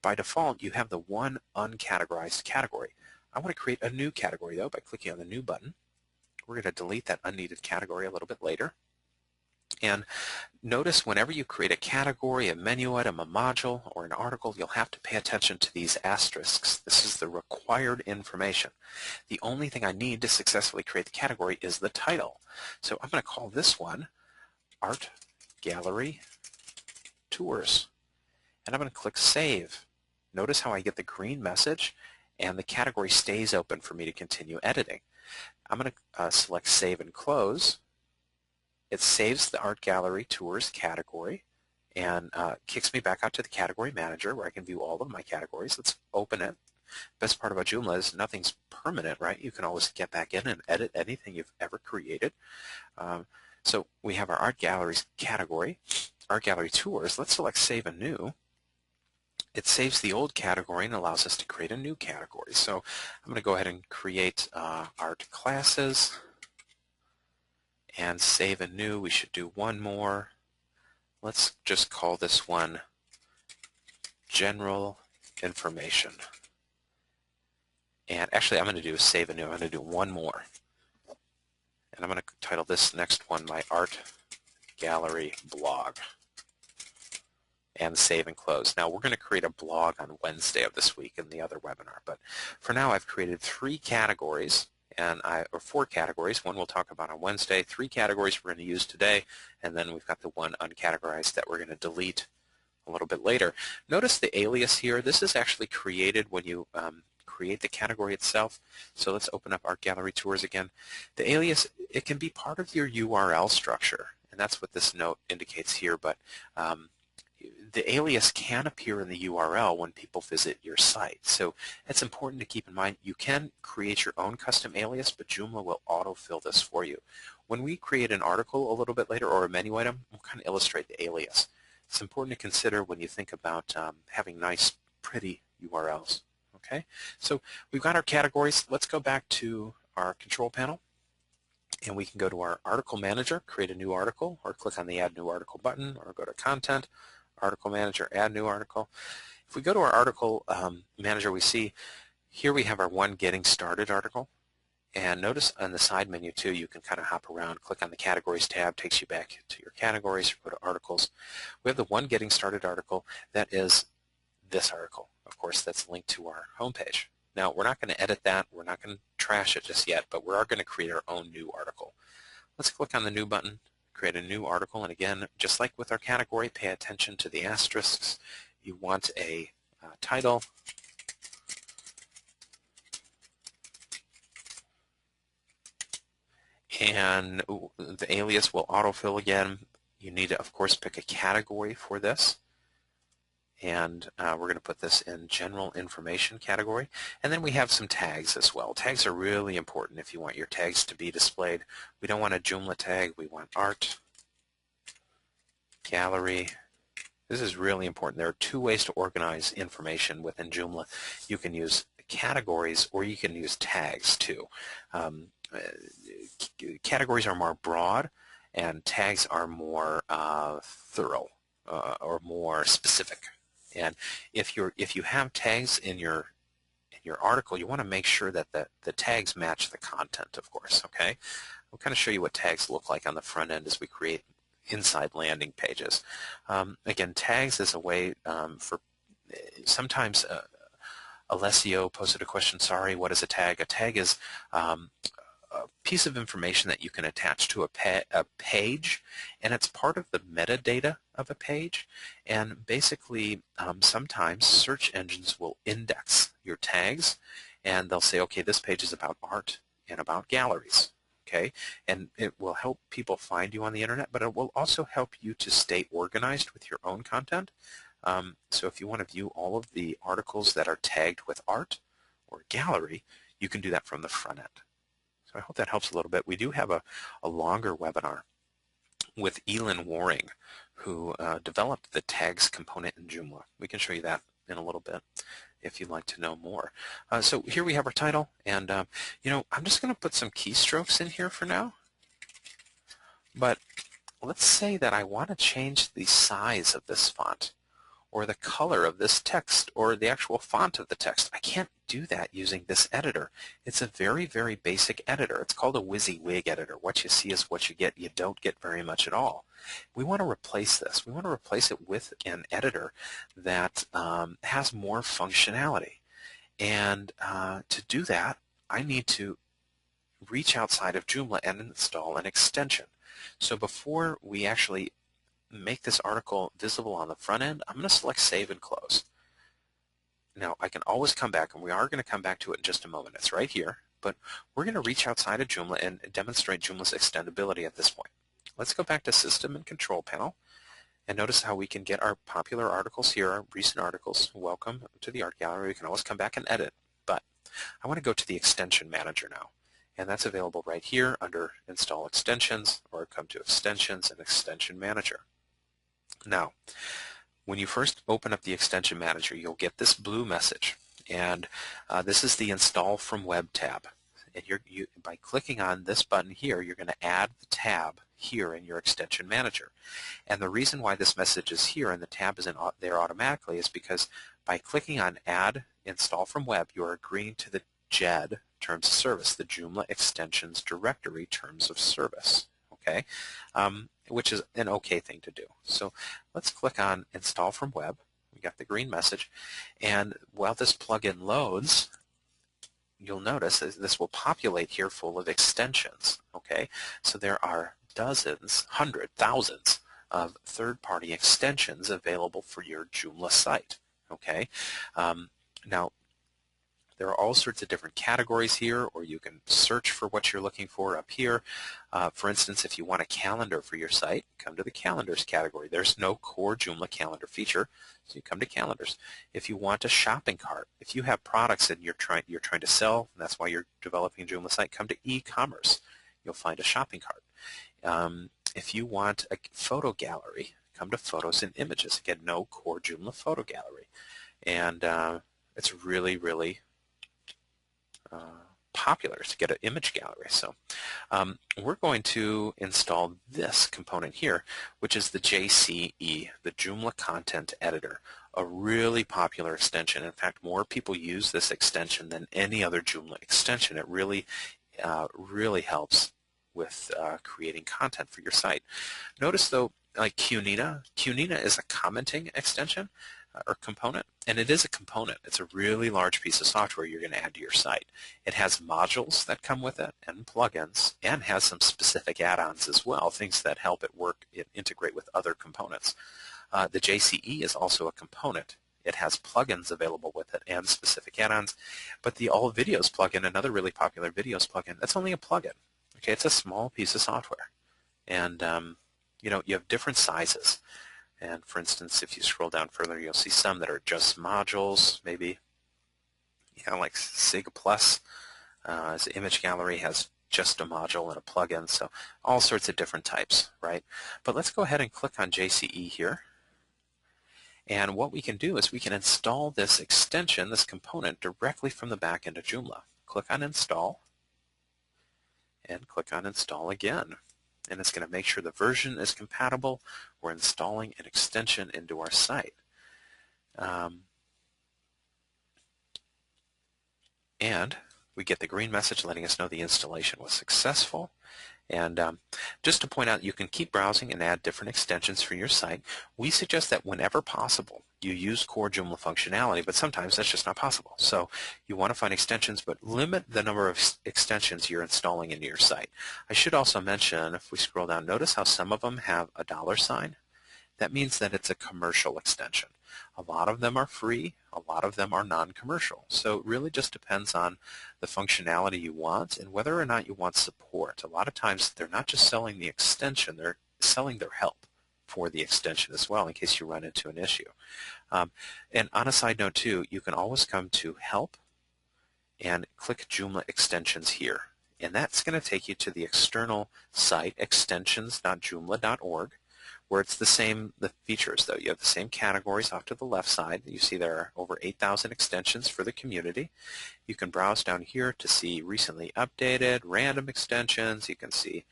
By default, you have the one uncategorized category. I want to create a new category, though, by clicking on the New button. We're going to delete that unneeded category a little bit later. And notice whenever you create a category, a menu item, a module, or an article, you'll have to pay attention to these asterisks. This is the required information. The only thing I need to successfully create the category is the title. So I'm going to call this one Art Gallery Tours. And I'm going to click Save. Notice how I get the green message and the category stays open for me to continue editing. I'm going to select Save and Close. It saves the Art Gallery Tours category and kicks me back out to the Category Manager where I can view all of my categories. Let's open it. Best part about Joomla is nothing's permanent, right? You can always get back in and edit anything you've ever created. So we have our Art Galleries category, Art Gallery Tours. Let's select Save and New. It saves the old category and allows us to create a new category. So I'm going to go ahead and create Art Classes and save a new. We should do one more. Let's just call this one General Information. And actually, I'm going to do a save a new. I'm going to do one more. And I'm going to title this next one my Art Gallery Blog. And save and close. Now we're going to create a blog on Wednesday of this week in the other webinar. But for now, I've created 3 categories. Or 4 categories. One we'll talk about on Wednesday, 3 categories we're going to use today, and then we've got the one uncategorized that we're going to delete a little bit later. Notice the alias here. This is actually created when you create the category itself. So let's open up Art Gallery Tours again. The alias, it can be part of your URL structure, and that's what this note indicates here, but the alias can appear in the URL when people visit your site. So it's important to keep in mind you can create your own custom alias, but Joomla will autofill this for you. When we create an article a little bit later or a menu item, we'll kind of illustrate the alias. It's important to consider when you think about having nice, pretty URLs. Okay, so we've got our categories. Let's go back to our control panel, and we can go to our article manager, create a new article, or click on the Add New Article button, or go to Content, Article Manager, Add New Article. If we go to our Article Manager, we see here we have our one Getting Started article. And notice on the side menu too, you can kind of hop around, click on the Categories tab, takes you back to your categories, go to Articles. We have the one Getting Started article that is this article. Of course, that's linked to our homepage. Now, we're not going to edit that. We're not going to trash it just yet, but we are going to create our own new article. Let's click on the New button. Create a new article, and again, just like with our category, pay attention to the asterisks. You want a title, and the alias will autofill again. You need to, of course, pick a category for this, and we're going to put this in General Information category. And then we have some tags as well. Tags are really important if you want your tags to be displayed. We don't want a Joomla tag. We want Art Gallery. This is really important. There are 2 ways to organize information within Joomla. You can use categories or you can use tags too. Categories are more broad and tags are more thorough or more specific. And if you have tags in your article, you want to make sure that the tags match the content, of course. Okay, we'll kind of show you what tags look like on the front end as we create inside landing pages. Again, tags is a way for sometimes Alessio posted a question. Sorry, what is a tag? A tag is a piece of information that you can attach to a page, and it's part of the metadata of a page. And basically, sometimes search engines will index your tags, and they'll say, okay, this page is about art and about galleries. Okay, and it will help people find you on the internet, but it will also help you to stay organized with your own content. So if you want to view all of the articles that are tagged with art or gallery, you can do that from the front end. So I hope that helps a little bit. We do have a longer webinar with Elin Waring, who developed the tags component in Joomla. We can show you that in a little bit if you'd like to know more. So here we have our title, and you know, I'm just going to put some keystrokes in here for now. But let's say that I want to change the size of this font, or the color of this text, or the actual font of the text. I can't do that using this editor. It's a very, very basic editor. It's called a WYSIWYG editor. What you see is what you get. You don't get very much at all. We want to replace this. We want to replace it with an editor that has more functionality. And to do that, I need to reach outside of Joomla and install an extension. So before we actually make this article visible on the front end, I'm going to select Save and Close. Now, I can always come back, and we are going to come back to it in just a moment. It's right here, but we're going to reach outside of Joomla and demonstrate Joomla's extendability at this point. Let's go back to System and Control Panel, and notice how we can get our popular articles here, our recent articles. Welcome to the Art Gallery. We can always come back and edit, but I want to go to the Extension Manager now, and that's available right here under Install Extensions, or come to Extensions and Extension Manager. Now, when you first open up the Extension Manager, you'll get this blue message, and this is the Install from Web tab. And by clicking on this button here, you're going to add the tab here in your Extension Manager. And the reason why this message is here and the tab isn't there automatically is because by clicking on Add Install from Web, you are agreeing to the JED Terms of Service, the Joomla Extensions Directory Terms of Service. Okay, which is an okay thing to do. So let's click on Install from Web. We got the green message, and while this plugin loads, you'll notice that this will populate here full of extensions. Okay, so there are dozens, hundreds, thousands of third-party extensions available for your Joomla site. Okay, now there are all sorts of different categories here, or you can search for what you're looking for up here. For instance, if you want a calendar for your site, come to the Calendars category. There's no core Joomla calendar feature, so you come to Calendars. If you want a shopping cart, if you have products that you're trying to sell, and that's why you're developing a Joomla site, come to e-commerce. You'll find a shopping cart. If you want a photo gallery, come to Photos and Images. Again, no core Joomla photo gallery. And it's really, really popular to get an image gallery. So we're going to install this component here, which is the JCE, the Joomla Content Editor, a really popular extension. In fact, more people use this extension than any other Joomla extension. It really, really helps with creating content for your site. Notice though, like Qnina is a commenting extension or component, and it is a component. It's a really large piece of software you're going to add to your site. It has modules that come with it and plugins, and has some specific add-ons as well, things that help it work, integrate with other components. The JCE is also a component. It has plugins available with it and specific add-ons, but the All Videos plugin, another really popular videos plugin, that's only a plugin. Okay, it's a small piece of software, and you know, you have different sizes. And for instance, if you scroll down further, you'll see some that are just modules, maybe, you know, like Sig Plus. As Image Gallery has just a module and a plugin, so all sorts of different types, right? But let's go ahead and click on JCE here. And what we can do is we can install this extension, this component, directly from the back end of Joomla. Click on Install, and click on Install again. And it's going to make sure the version is compatible. We're installing an extension into our site. And we get the green message letting us know the installation was successful. And just to point out, you can keep browsing and add different extensions for your site. We suggest that whenever possible, you use core Joomla functionality, but sometimes that's just not possible. So you want to find extensions, but limit the number of extensions you're installing into your site. I should also mention, if we scroll down, notice how some of them have a $sign. That means that it's a commercial extension. A lot of them are free, a lot of them are non-commercial. So it really just depends on the functionality you want and whether or not you want support. A lot of times they're not just selling the extension, they're selling their help for the extension as well in case you run into an issue. And on a side note too, you can always come to Help and click Joomla Extensions here. And that's going to take you to the external site, extensions.joomla.org, where it's the features though. You have the same categories off to the left side. You see there are over 8,000 extensions for the community. You can browse down here to see recently updated, random extensions. You can see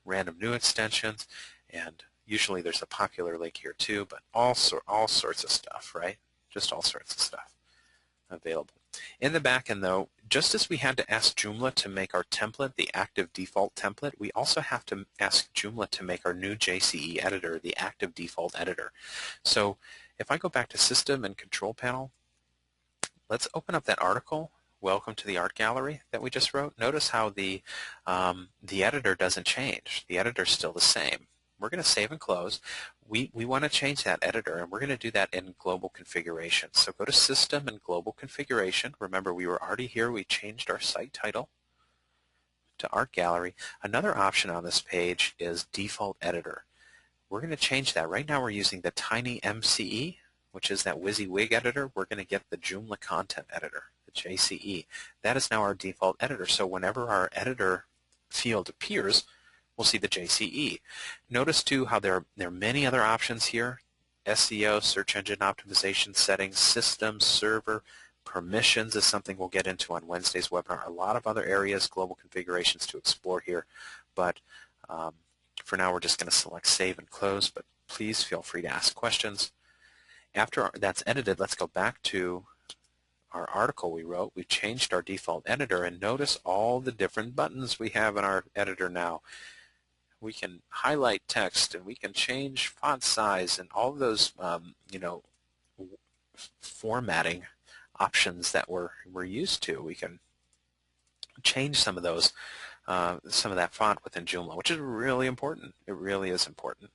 random new extensions, and usually there's a popular link here too, but all sorts of stuff, right? Just all sorts of stuff available. In the back end though, just as we had to ask Joomla to make our template, the active default template, we also have to ask Joomla to make our new JCE editor, the active default editor. So if I go back to System and Control Panel, let's open up that article, Welcome to the Art Gallery, that we just wrote. Notice how the editor doesn't change. The editor's still the same. We're going to save and close. We want to change that editor, and we're going to do that in Global Configuration. So go to System and Global Configuration. Remember, we were already here. We changed our site title to Art Gallery. Another option on this page is Default Editor. We're going to change that. Right now we're using the Tiny MCE, which is that WYSIWYG editor. We're going to get the Joomla Content Editor, the JCE. That is now our default editor. So whenever our editor field appears, we'll see the JCE. Notice too how there are many other options here. SEO, search engine optimization settings, system, server, permissions is something we'll get into on Wednesday's webinar. A lot of other areas, global configurations to explore here, but for now we're just going to select Save and Close, but please feel free to ask questions. After that's edited, let's go back to our article we wrote. We've changed our default editor, and notice all the different buttons we have in our editor now. We can highlight text, and we can change font size, and all of those formatting options that we're used to. We can change some of those, some of that font within Joomla, which is really important. It really is important.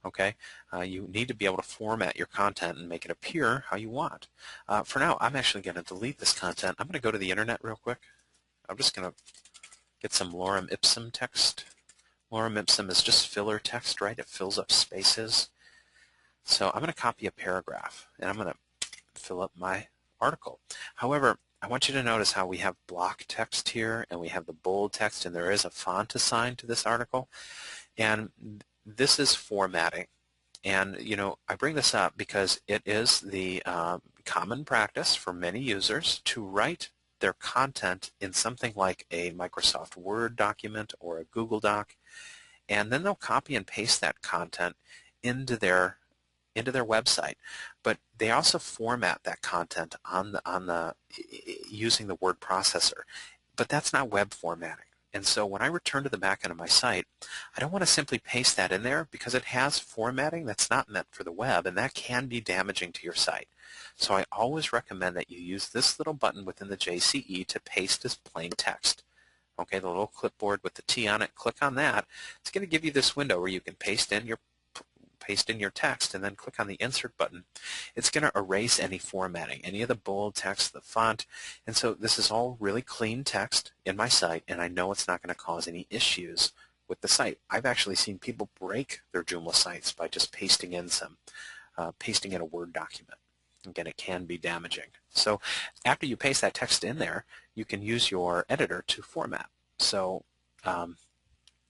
Okay, you need to be able to format your content and make it appear how you want. For now, I'm actually going to delete this content. I'm going to go to the internet real quick. I'm just going to get some lorem ipsum text. Lorem ipsum is just filler text, right? It fills up spaces. So I'm going to copy a paragraph, and I'm going to fill up my article. However, I want you to notice how we have block text here, and we have the bold text, and there is a font assigned to this article. And this is formatting. And, I bring this up because it is the common practice for many users to write their content in something like a Microsoft Word document or a Google Doc, and then they'll copy and paste that content into their website. But they also format that content using the word processor. But that's not web formatting. And so when I return to the back end of my site, I don't want to simply paste that in there because it has formatting that's not meant for the web, and that can be damaging to your site. So I always recommend that you use this little button within the JCE to paste as plain text. Okay, the little clipboard with the T on it, click on that. It's going to give you this window where you can paste in your text, and then click on the Insert button. It's going to erase any formatting, any of the bold text, the font, and so this is all really clean text in my site, and I know it's not going to cause any issues with the site. I've actually seen people break their Joomla sites by just pasting in a Word document. Again, it can be damaging. So after you paste that text in there, you can use your editor to format. So I'm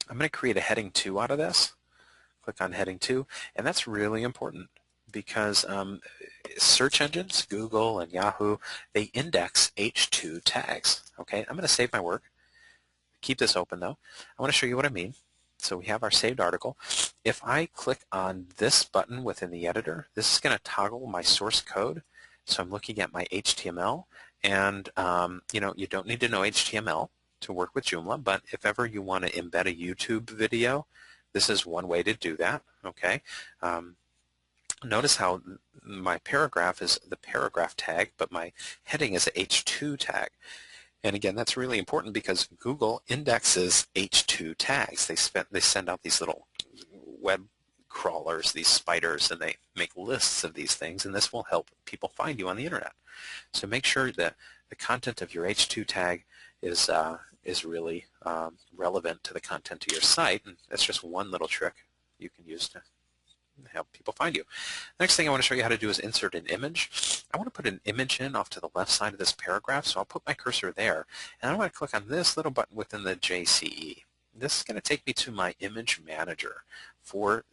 going to create a heading 2 out of this. Click on heading 2, and that's really important because search engines, Google and Yahoo, they index H2 tags. Okay, I'm going to save my work. Keep this open though. I want to show you what I mean. So we have our saved article. If I click on this button within the editor, this is going to toggle my source code. So I'm looking at my HTML, and you don't need to know HTML to work with Joomla, but if ever you want to embed a YouTube video, this is one way to do that. Okay. Notice how my paragraph is the paragraph tag, but my heading is a H2 tag. And again, that's really important because Google indexes H2 tags. They send out these little web crawlers, these spiders, and they make lists of these things, and this will help people find you on the internet. So make sure that the content of your H2 tag is really relevant to the content of your site, and that's just one little trick you can use to help people find you. The next thing I want to show you how to do is insert an image. I want to put an image in off to the left side of this paragraph, so I'll put my cursor there, and I want to click on this little button within the JCE. This is going to take me to my image manager for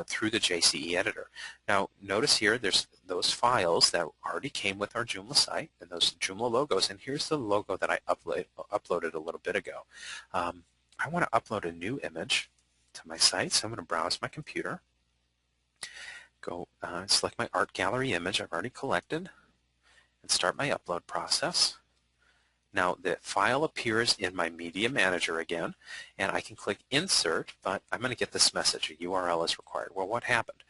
through the JCE editor. Now notice here there's those files that already came with our Joomla site and those Joomla logos, and here's the logo that I uploaded a little bit ago. I want to upload a new image to my site, so I'm going to browse my computer, go select my art gallery image I've already collected, and start my upload process. Now the file appears in my media manager again, and I can click insert, but I'm going to get this message, a URL is required. Well, what happened?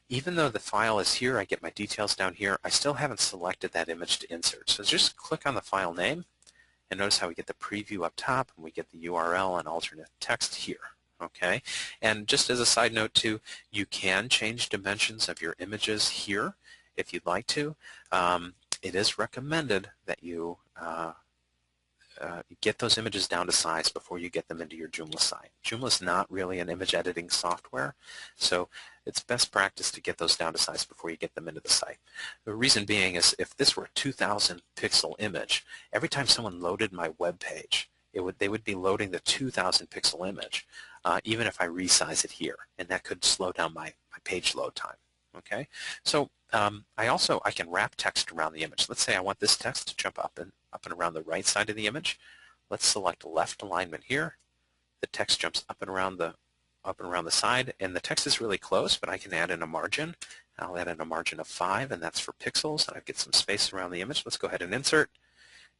Even though the file is here, I get my details down here, I still haven't selected that image to insert. So just click on the file name, and notice how we get the preview up top, and we get the URL and alternate text here. Okay, and just as a side note too, you can change dimensions of your images here if you'd like to. It is recommended that you get those images down to size before you get them into your Joomla site. Joomla is not really an image editing software, so it's best practice to get those down to size before you get them into the site. The reason being is if this were a 2,000 pixel image, every time someone loaded my web page, they would be loading the 2,000 pixel image, even if I resize it here, and that could slow down my page load time. Okay, so I can wrap text around the image. Let's say I want this text to jump up and around the right side of the image. Let's select left alignment here. The text jumps up and around the side, and the text is really close, but I can add in a margin. I'll add in a margin of 5, and that's for pixels, and I get some space around the image. Let's go ahead and insert,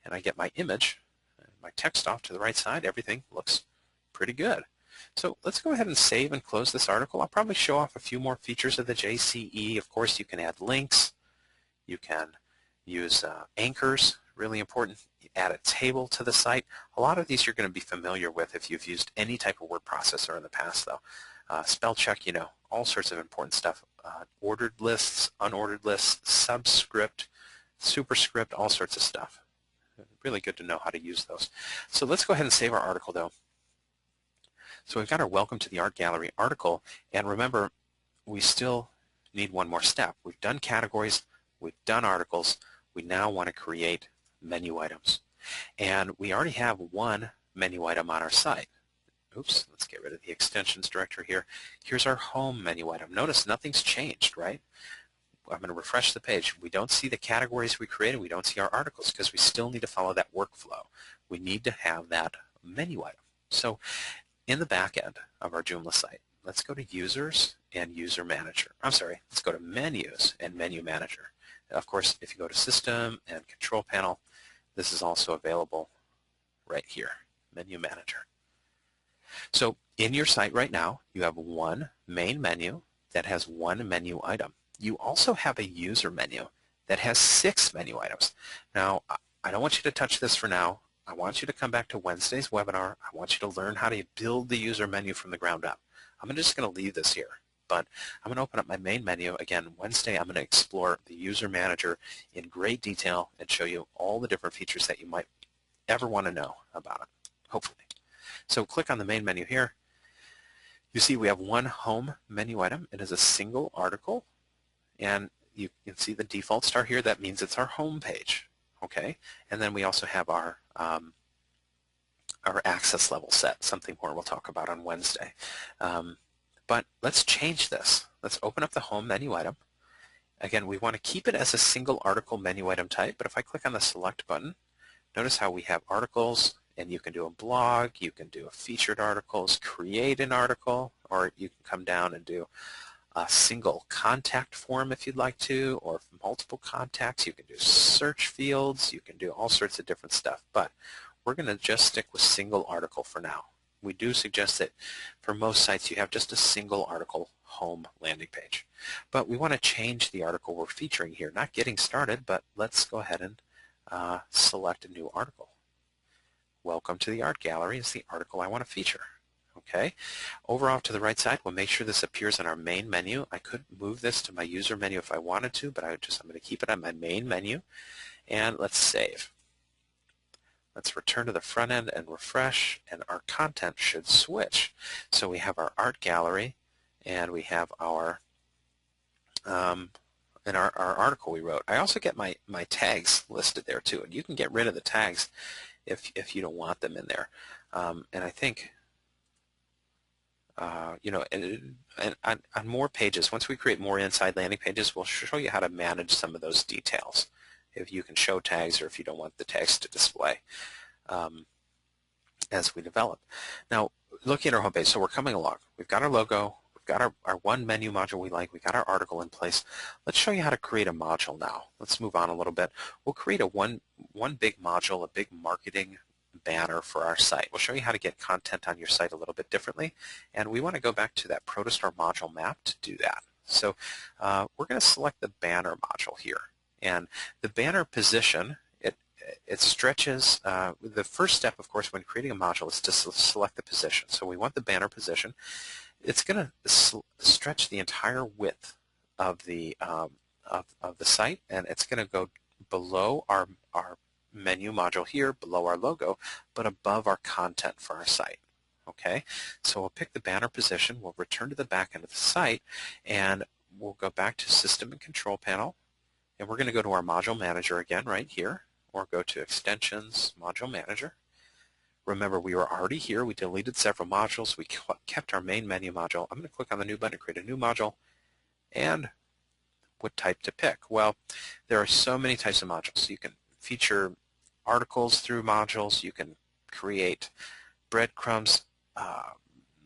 and I get my image, my text off to the right side. Everything looks pretty good. So let's go ahead and save and close this article. I'll probably show off a few more features of the JCE. Of course, you can add links. You can use anchors, really important. You add a table to the site. A lot of these you're going to be familiar with if you've used any type of word processor in the past, though. Spell check, all sorts of important stuff. Ordered lists, unordered lists, subscript, superscript, all sorts of stuff. Really good to know how to use those. So let's go ahead and save our article, though. So we've got our Welcome to the Art Gallery article, and remember, we still need one more step. We've done categories, we've done articles, we now want to create menu items. And we already have one menu item on our site. Oops, let's get rid of the extensions directory here. Here's our home menu item. Notice nothing's changed, right? I'm going to refresh the page. We don't see the categories we created, we don't see our articles, because we still need to follow that workflow. We need to have that menu item. So in the back end of our Joomla site, let's go to Users and User Manager. I'm sorry, let's go to Menus and Menu Manager. Of course, if you go to System and Control Panel, this is also available right here, Menu Manager. So in your site right now, you have one main menu that has one menu item. You also have a user menu that has 6 menu items. Now, I don't want you to touch this for now. I want you to come back to Wednesday's webinar. I want you to learn how to build the user menu from the ground up. I'm just going to leave this here, but I'm going to open up my main menu. Again, Wednesday I'm going to explore the user manager in great detail and show you all the different features that you might ever want to know about it, hopefully. So click on the main menu here. You see we have one home menu item. It is a single article, and you can see the default star here. That means it's our home page. Okay, and then we also have our access level set, something more we'll talk about on Wednesday. But let's change this. Let's open up the home menu item. Again, we want to keep it as a single article menu item type, but if I click on the select button, notice how we have articles, and you can do a blog, you can do a featured articles, create an article, or you can come down and do a single contact form if you'd like to, or multiple contacts. You can do search fields, you can do all sorts of different stuff, but we're going to just stick with single article for now. We do suggest that for most sites you have just a single article home landing page. But we want to change the article we're featuring here. Not getting started, but let's go ahead and select a new article. Welcome to the Art Gallery is the article I want to feature. Okay, over off to the right side, we'll make sure this appears in our main menu. I could move this to my user menu if I wanted to, but I'm going to keep it on my main menu. And let's save. Let's return to the front end and refresh, and our content should switch. So we have our art gallery, and we have our our article we wrote. I also get my tags listed there too, and you can get rid of the tags if you don't want them in there. And I think and on more pages, once we create more inside landing pages, we'll show you how to manage some of those details. If you can show tags or if you don't want the tags to display as we develop. Now, looking at our homepage, so we're coming along. We've got our logo. We've got our one menu module we like. We've got our article in place. Let's show you how to create a module now. Let's move on a little bit. We'll create one big module, a big marketing banner for our site. We'll show you how to get content on your site a little bit differently, and we want to go back to that Protostar module map to do that. So we're going to select the banner module here, and the banner position, it stretches. The first step, of course, when creating a module is to select the position. So we want the banner position. It's going to stretch the entire width of the site, and it's going to go below our menu module here, below our logo, but above our content for our site. Okay, so we'll pick the banner position. We'll return to the back end of the site, and we'll go back to System and Control Panel, and we're going to go to our Module Manager again right here, or go to Extensions, Module Manager. Remember, we were already here. We deleted several modules. We kept our main menu module. I'm going to click on the new button to create a new module, and what type to pick? Well, there are so many types of modules. You can feature articles through modules. You can create breadcrumbs,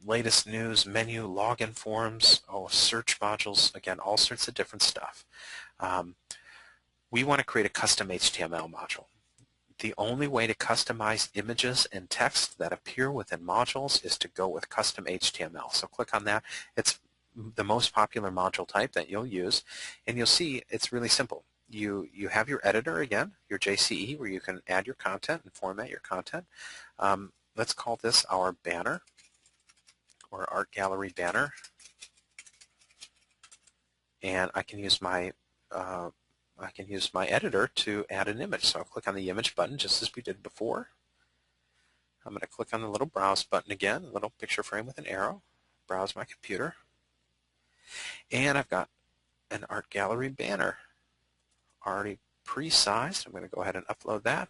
latest news, menu, login forms, search modules, again, all sorts of different stuff. We want to create a custom HTML module. The only way to customize images and text that appear within modules is to go with custom HTML. So click on that. It's the most popular module type that you'll use, and you'll see it's really simple. You have your editor again, your JCE, where you can add your content and format your content. Let's call this our banner, or art gallery banner, and I can use my editor to add an image. So I'll click on the image button just as we did before. I'm going to click on the little browse button again, a little picture frame with an arrow, browse my computer, and I've got an art gallery banner already pre-sized. I'm going to go ahead and upload that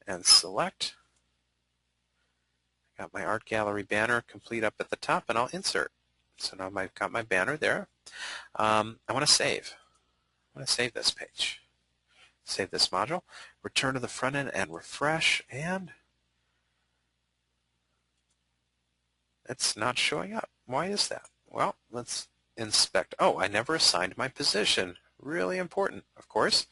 and select. Got my art gallery banner complete up at the top, and I'll insert. So now I've got my banner there. I want to save. I'm going to save this page. Save this module. Return to the front end and refresh, and it's not showing up. Why is that? Well, let's inspect. Oh, I never assigned my position. Really important, of course.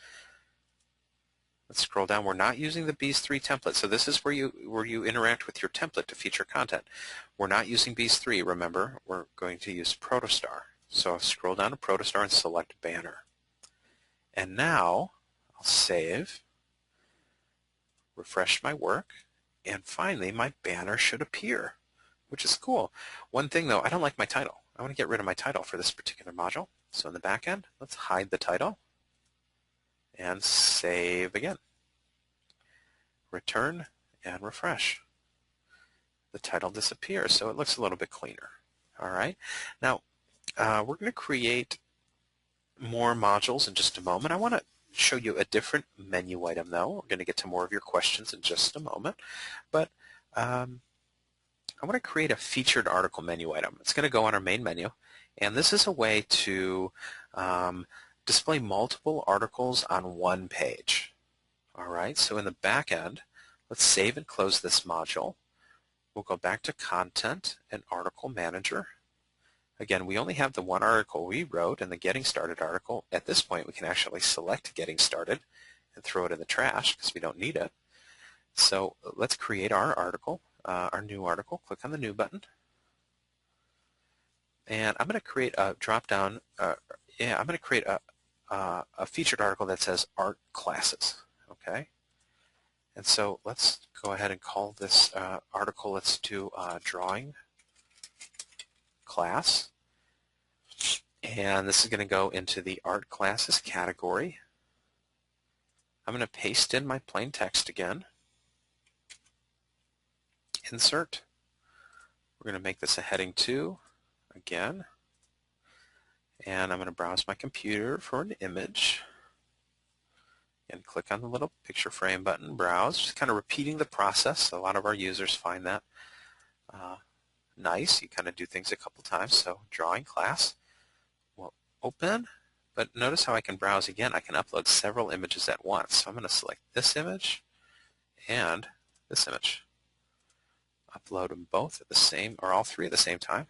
Let's scroll down. We're not using the Bees 3 template, so this is where you interact with your template to feature content. We're not using Bees 3. Remember, we're going to use Protostar. So I'll scroll down to Protostar and select Banner. And now I'll save, refresh my work, and finally my banner should appear, which is cool. One thing though, I don't like my title. I want to get rid of my title for this particular module. So in the back end, let's hide the title and save again. Return and refresh. The title disappears, so it looks a little bit cleaner. All right. Now, we're going to create more modules in just a moment. I want to show you a different menu item, though. We're going to get to more of your questions in just a moment. But I want to create a featured article menu item. It's going to go on our main menu, and this is a way to display multiple articles on one page. All right, so in the back end, let's save and close this module. We'll go back to Content and Article Manager. Again, we only have the one article we wrote and the Getting Started article. At this point, we can actually select Getting Started and throw it in the trash because we don't need it. So let's create our article, our new article. Click on the New button. And I'm going to create a drop-down, I'm going to create a featured article that says Art Classes. Okay? And so let's go ahead and call this article, let's do drawing class. And this is going to go into the art classes category. I'm going to paste in my plain text again. Insert. We're going to make this a heading 2 again. And I'm going to browse my computer for an image. And click on the little picture frame button, browse, just kind of repeating the process. A lot of our users find that nice. You kind of do things a couple times. So drawing class will open, but notice how I can browse again. I can upload several images at once. So I'm going to select this image and this image. Upload them both at the same, or all three at the same time.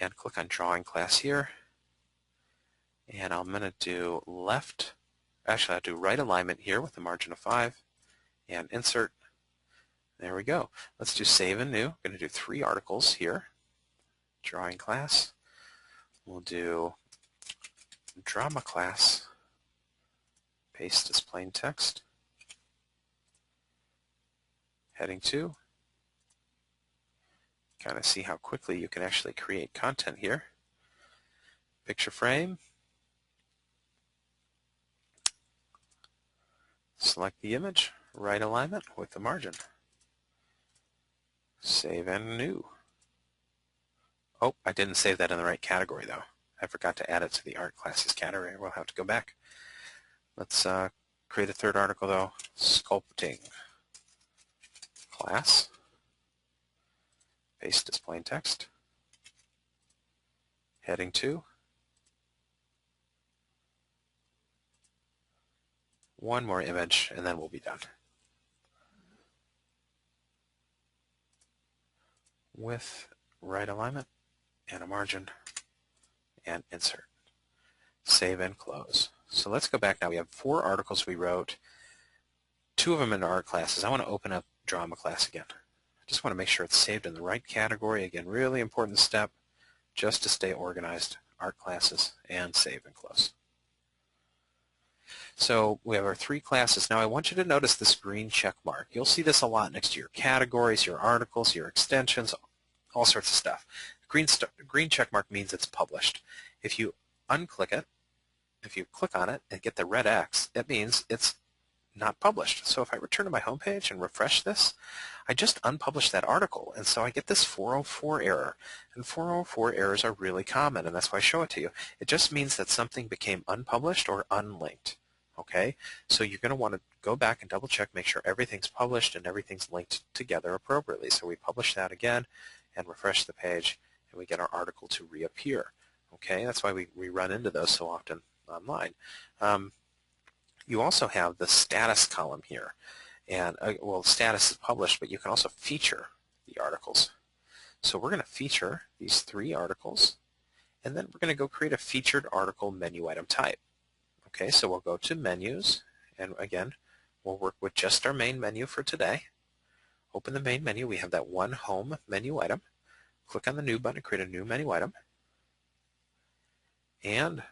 And click on drawing class here. And I'm going to do left. Actually, I'll do right alignment here with the margin of 5 and insert. There we go. Let's do save and new. I'm going to do 3 articles here. Drawing class. We'll do drama class. Paste as plain text. Heading 2. Kind of see how quickly you can actually create content here. Picture frame. Select the image, right alignment with the margin. Save and new. Oh, I didn't save that in the right category though. I forgot to add it to the art classes category. We'll have to go back. Let's create a third article though. Sculpting class. Paste as plain text. Heading 2. 1 more image, and then we'll be done. With right alignment and a margin and insert. Save and close. So let's go back now. We have 4 articles we wrote, 2 of them in art classes. I want to open up drama class again. I just want to make sure it's saved in the right category. Again, really important step just to stay organized. Art classes and save and close. So we have our 3 classes. Now I want you to notice this green check mark. You'll see this a lot next to your categories, your articles, your extensions, all sorts of stuff. Green check mark means it's published. If you unclick it, if you click on it and get the red X, it means it's not published. So if I return to my home page and refresh this, I just unpublished that article, and so I get this 404 error. And 404 errors are really common, and that's why I show it to you. It just means that something became unpublished or unlinked. Okay, so you're going to want to go back and double check, make sure everything's published and everything's linked together appropriately. So we publish that again and refresh the page, and we get our article to reappear. Okay, that's why we run into those so often online. You also have the status column here. And well, status is published, but you can also feature the articles. So we're going to feature these 3 articles, and then we're going to go create a featured article menu item type. Okay, so we'll go to menus, and again, we'll work with just our main menu for today. Open the main menu. We have that 1 home menu item. Click on the new button to create a new menu item. And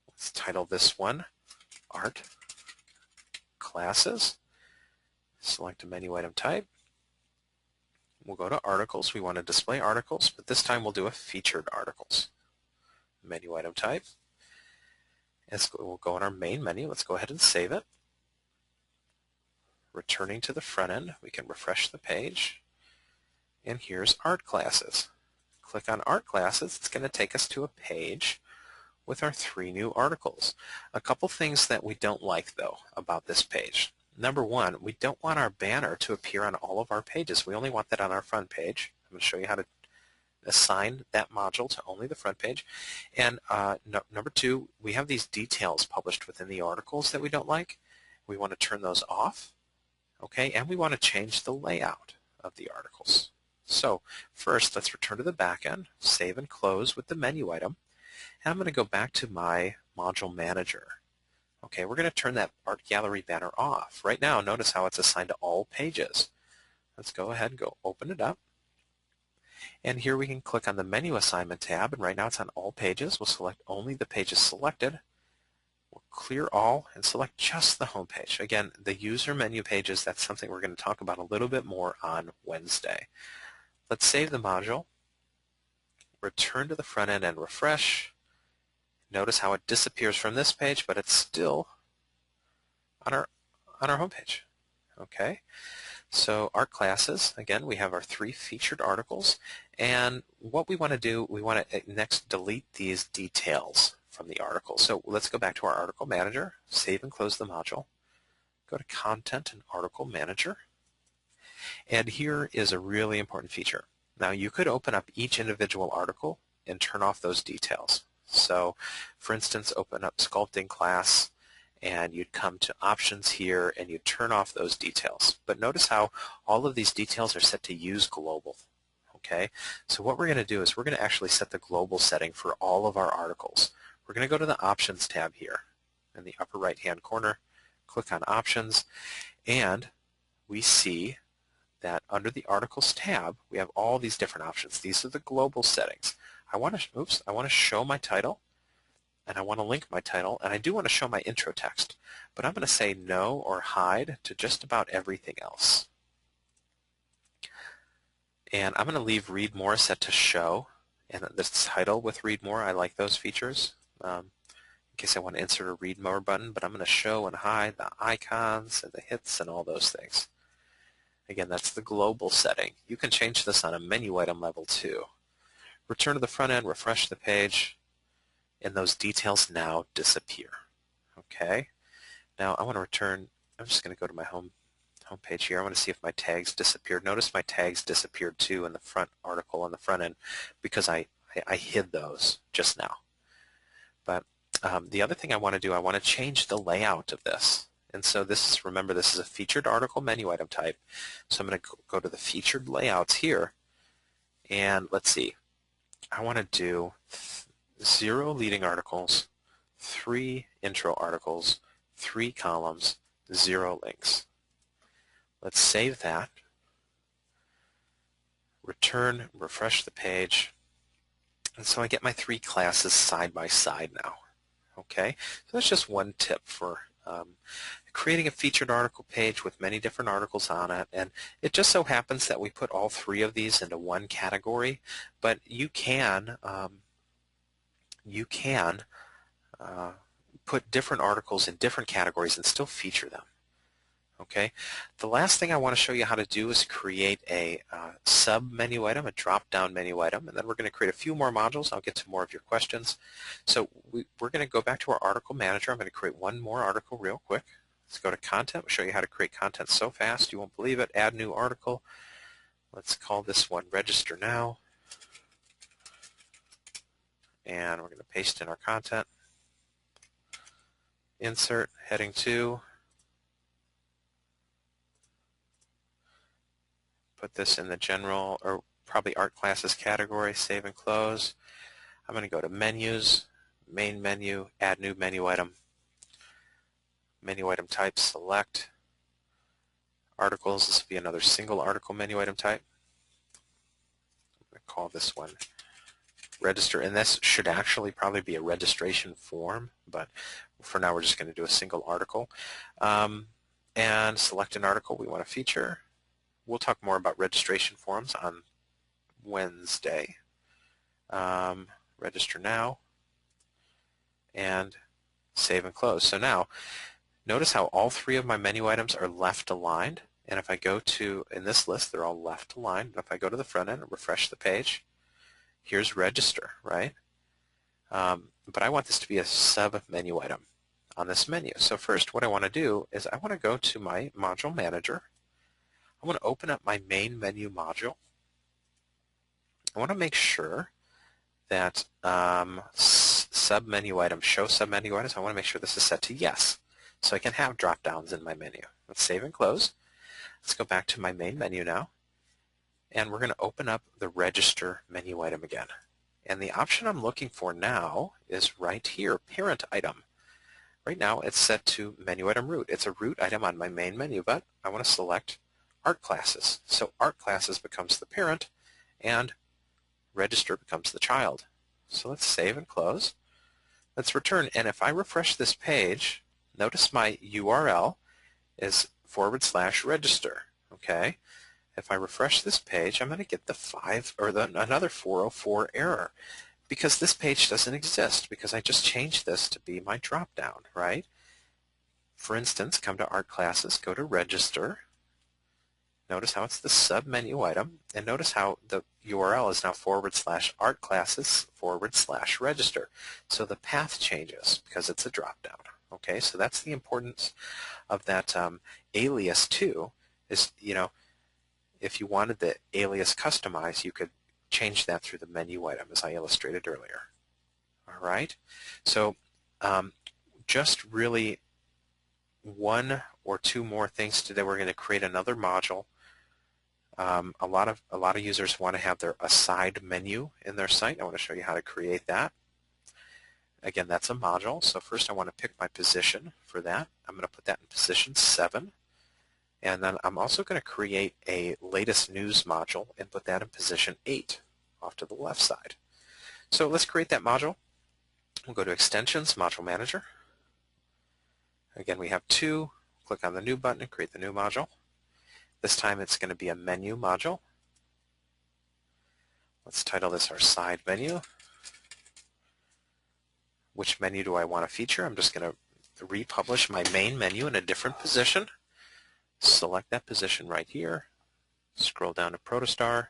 let's title this one Art Classes. Select a menu item type. We'll go to articles. We want to display articles, but this time we'll do a featured articles. Menu item type. We'll go in our main menu. Let's go ahead and save it. Returning to the front end, we can refresh the page. And here's art classes. Click on art classes. It's going to take us to a page with our 3 new articles. A couple things that we don't like though about this page. Number 1, we don't want our banner to appear on all of our pages. We only want that on our front page. I'm going to show you how to assign that module to only the front page. And number 2, we have these details published within the articles that we don't like. We want to turn those off. Okay, and we want to change the layout of the articles. So first, let's return to the back end, save and close with the menu item. And I'm going to go back to my module manager. Okay, we're going to turn that art gallery banner off. Right now, notice how it's assigned to all pages. Let's go ahead and go open it up. And here we can click on the menu assignment tab, and right now it's on all pages. We'll select only the pages selected. We'll clear all and select just the home page. Again, the user menu pages, that's something we're going to talk about a little bit more on Wednesday. Let's save the module, return to the front end and refresh. Notice how it disappears from this page, but it's still on our home page. Okay, so art classes, again, we have our 3 featured articles, and what we want to do, we want to next delete these details from the article. So let's go back to our article manager, save and close the module, go to Content and Article Manager, and here is a really important feature. Now you could open up each individual article and turn off those details. So for instance, open up Sculpting class, and you'd come to Options here and you'd turn off those details. But notice how all of these details are set to Use Global. Okay, so what we're going to do is we're going to actually set the global setting for all of our articles. We're going to go to the Options tab here in the upper right hand corner, click on Options, and we see that under the Articles tab we have all these different options. These are the global settings. I want to show my title, and I want to link my title, and I do want to show my intro text, but I'm going to say no or hide to just about everything else. And I'm going to leave Read More set to show, and this title with Read More, I like those features in case I want to insert a Read More button, but I'm going to show and hide the icons and the hits and all those things. Again, that's the global setting. You can change this on a menu item level too. Return to the front end, refresh the page, and those details now disappear. Okay, now I want to return, I'm just going to go to my home page here. I want to see if my tags disappeared. Notice my tags disappeared too in the front article on the front end because I hid those just now. But the other thing I want to do, I want to change the layout of this. And so this is, remember, this is a featured article menu item type. So I'm going to go to the featured layouts here, and let's see. I want to do 0 leading articles, 3 intro articles, 3 columns, 0 links. Let's save that, return, refresh the page, and so I get my 3 classes side by side now. Okay, so that's just one tip for creating a featured article page with many different articles on it, and it just so happens that we put all 3 of these into one category, but you can put different articles in different categories and still feature them. Okay, the last thing I want to show you how to do is create a sub menu item, a drop down menu item, and then we're going to create a few more modules. I'll get to more of your questions. So we're going to go back to our article manager. I'm going to create one more article real quick. Let's go to content. We'll show you how to create content so fast you won't believe it. Add new article. Let's call this one Register Now, and we're going to paste in our content. Insert, heading 2. Put this in the general, or probably art classes category, save and close. I'm going to go to menus, main menu, add new menu item type, select articles. This will be another single article menu item type. I'm going to call this one register, and this should actually probably be a registration form, but for now we're just going to do a single article. And select an article we want to feature. We'll talk more about registration forms on Wednesday. Register now, and save and close. So now, notice how all 3 of my menu items are left aligned, and if I go to, in this list, they're all left aligned. And if I go to the front end and refresh the page, here's register, right? But I want this to be a sub-menu item on this menu. So first, what I want to do is I want to go to my module manager. I want to open up my main menu module. I want to make sure that sub-menu item, show sub-menu items, I want to make sure this is set to yes, so I can have drop-downs in my menu. Let's save and close. Let's go back to my main menu now, and we're going to open up the register menu item again. And the option I'm looking for now is right here, parent item. Right now it's set to menu item root. It's a root item on my main menu, but I want to select art classes. So art classes becomes the parent, and register becomes the child. So let's save and close. let's return. And if I refresh this page, notice my URL is /register. Okay. If I refresh this page, I'm going to get another 404 error because this page doesn't exist because I just changed this to be my drop-down, right? For instance, come to Art Classes, go to Register. Notice how it's the sub-menu item, and notice how the URL is now /artclasses/register. So the path changes because it's a drop-down. Okay, so that's the importance of that alias too. Is if you wanted the alias customized, you could change that through the menu item, as I illustrated earlier. All right, so just really one or two more things today. We're going to create another module. A lot of users want to have a side menu in their site. I want to show you how to create that. Again, that's a module. So first I want to pick my position for that. I'm going to put that in position 7. And then I'm also going to create a latest news module and put that in position 8 off to the left side. So let's create that module. We'll go to Extensions, Module Manager. Again, we have 2. Click on the New button and create the new module. This time it's going to be a menu module. Let's title this our side menu. Which menu do I want to feature? I'm just going to republish my main menu in a different position. Select that position right here. Scroll down to Protostar,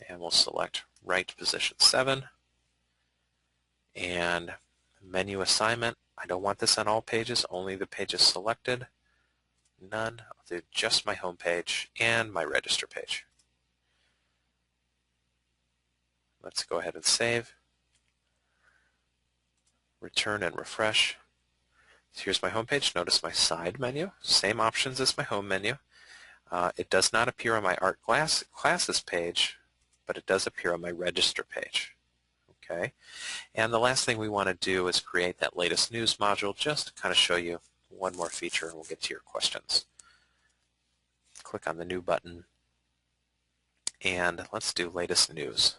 and we'll select right position 7. And menu assignment, I don't want this on all pages, only the pages selected. None. I'll do just my home page and my register page. Let's go ahead and save. Return and refresh. So here's my home page. Notice my side menu. Same options as my home menu. It does not appear on my Art Classes page, but it does appear on my register page. Okay. And the last thing we want to do is create that latest news module just to kind of show you one more feature, and we'll get to your questions. Click on the New button, and let's do latest news.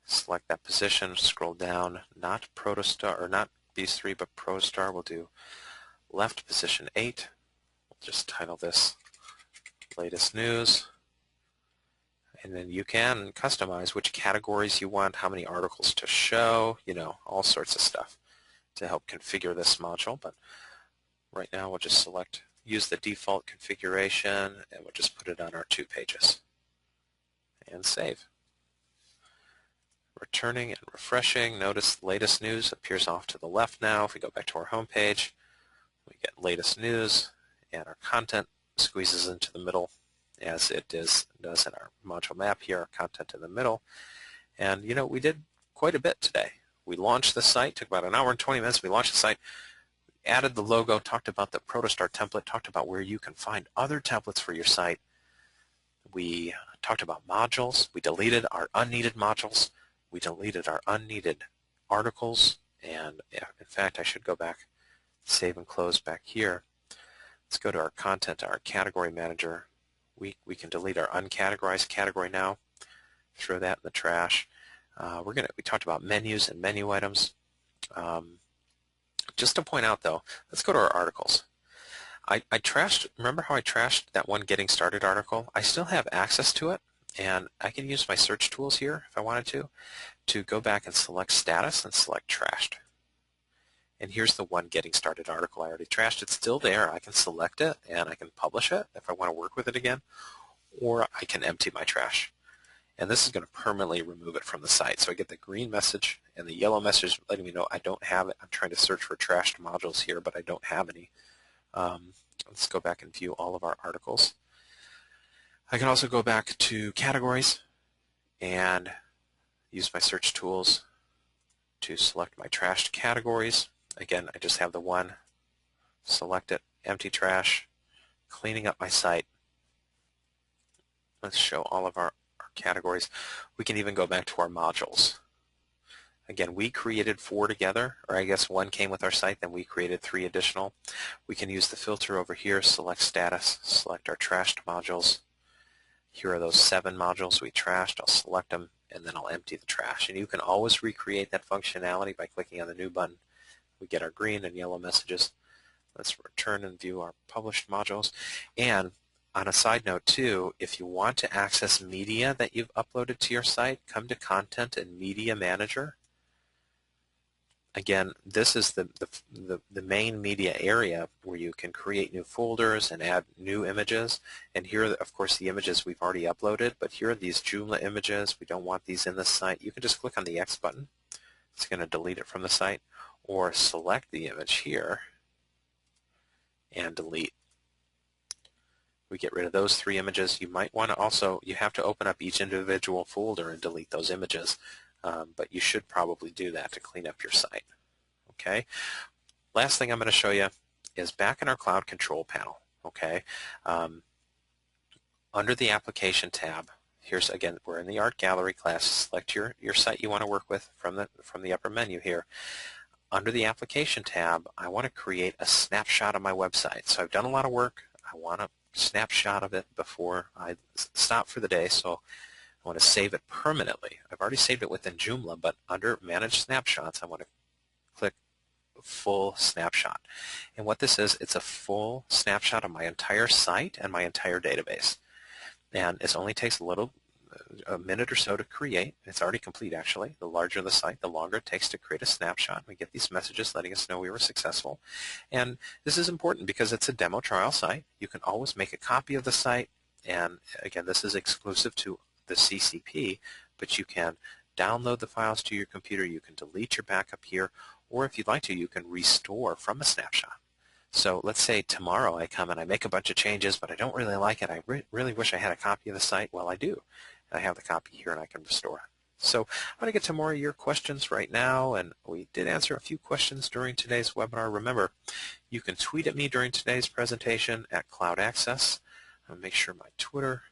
Select that position, scroll down, not Protostar, or not B3, but Protostar. We'll do left position 8. We'll just title this latest news. And then you can customize which categories you want, how many articles to show, all sorts of stuff to help configure this module. But right now we'll just use the default configuration, and we'll just put it on our 2 pages. And save. Returning and refreshing. Notice latest news appears off to the left now. If we go back to our home page, we get latest news, and our content squeezes into the middle as it does in our module map here, our content in the middle. And we did quite a bit today. We launched the site, took about an hour and 20 minutes. We launched the site, added the logo, talked about the Protostar template, talked about where you can find other templates for your site. We talked about modules. We deleted our unneeded modules. We deleted our unneeded articles, and in fact, I should go back, save and close back here. Let's go to our content, our category manager. We can delete our uncategorized category now, throw that in the trash. We talked about menus and menu items. Just to point out though, let's go to our articles. I trashed, remember how I trashed that one Getting Started article? I still have access to it, and I can use my search tools here if I wanted to go back and select status and select trashed. And here's the one Getting Started article I already trashed. It's still there. I can select it and I can publish it if I want to work with it again, or I can empty my trash. And this is going to permanently remove it from the site. So I get the green message and the yellow message letting me know I don't have it. I'm trying to search for trashed modules here, but I don't have any. Let's go back and view all of our articles. I can also go back to categories and use my search tools to select my trashed categories. Again, I just have the one. Select it, empty trash, cleaning up my site. Let's show all of our categories. We can even go back to our modules. Again, we created 4 together, or I guess 1 came with our site, then we created 3 additional. We can use the filter over here, select status, select our trashed modules. Here are those 7 modules we trashed. I'll select them, and then I'll empty the trash. And you can always recreate that functionality by clicking on the New button. We get our green and yellow messages. Let's return and view our published modules. And on a side note too, if you want to access media that you've uploaded to your site, come to Content and Media Manager. Again, this is the main media area where you can create new folders and add new images. And here, of course, the images we've already uploaded, but here are these Joomla images. We don't want these in the site. You can just click on the X button. It's going to delete it from the site. Or select the image here and delete. We get rid of those 3 images. You might want to also, you have to open up each individual folder and delete those images. But you should probably do that to clean up your site. Okay. Last thing I'm going to show you is back in our Cloud Control Panel. Okay. Under the Application tab, here's again, we're in the Art Gallery class. Select your site you want to work with from the upper menu here. Under the Application tab, I want to create a snapshot of my website. So I've done a lot of work. I want a snapshot of it before I stop for the day. So I want to save it permanently. I've already saved it within Joomla, but under Manage Snapshots, I want to click Full Snapshot. And what this is, it's a full snapshot of my entire site and my entire database. And it only takes a minute or so to create. It's already complete, actually. The larger the site, the longer it takes to create a snapshot. We get these messages letting us know we were successful. And this is important because it's a demo trial site. You can always make a copy of the site. And again, this is exclusive to the CCP, but you can download the files to your computer. You can delete your backup here, or if you'd like to, you can restore from a snapshot. So let's say tomorrow I come and I make a bunch of changes, but I don't really like it. I really wish I had a copy of the site. Well, I do. I have the copy here and I can restore it. So I'm going to get to more of your questions right now, and we did answer a few questions during today's webinar. Remember, you can tweet at me during today's presentation at CloudAccess. I'll make sure my Twitter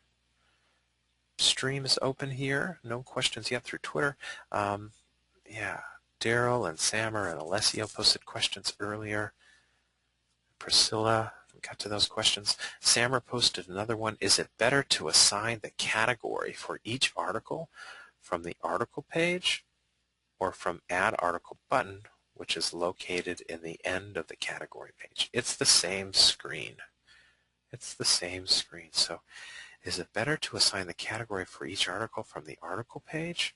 stream is open here. No questions yet through Twitter. Yeah, Daryl and Samer and Alessio posted questions earlier. Priscilla, we got to those questions. Samer posted another one. Is it better to assign the category for each article from the article page or from Add Article button, which is located in the end of the category page? It's the same screen. It's the same screen. So is it better to assign the category for each article from the article page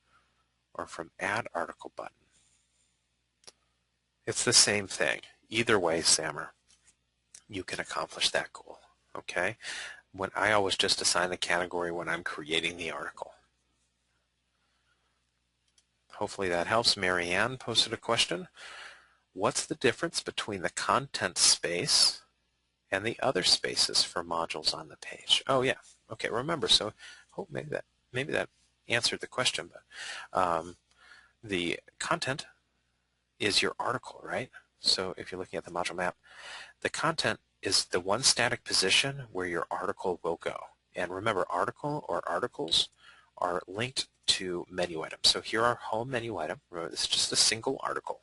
or from Add Article button? It's the same thing. Either way, Samer, you can accomplish that goal. Okay? When I always just assign the category when I'm creating the article. Hopefully that helps. Marianne posted a question. What's the difference between the content space and the other spaces for modules on the page? Oh yeah. Okay, remember, so hope maybe that answered the question, but the content is your article, right? So if you're looking at the module map, the content is the one static position where your article will go. And remember, article or articles are linked to menu items. So here our home menu item. Remember, this is just a single article.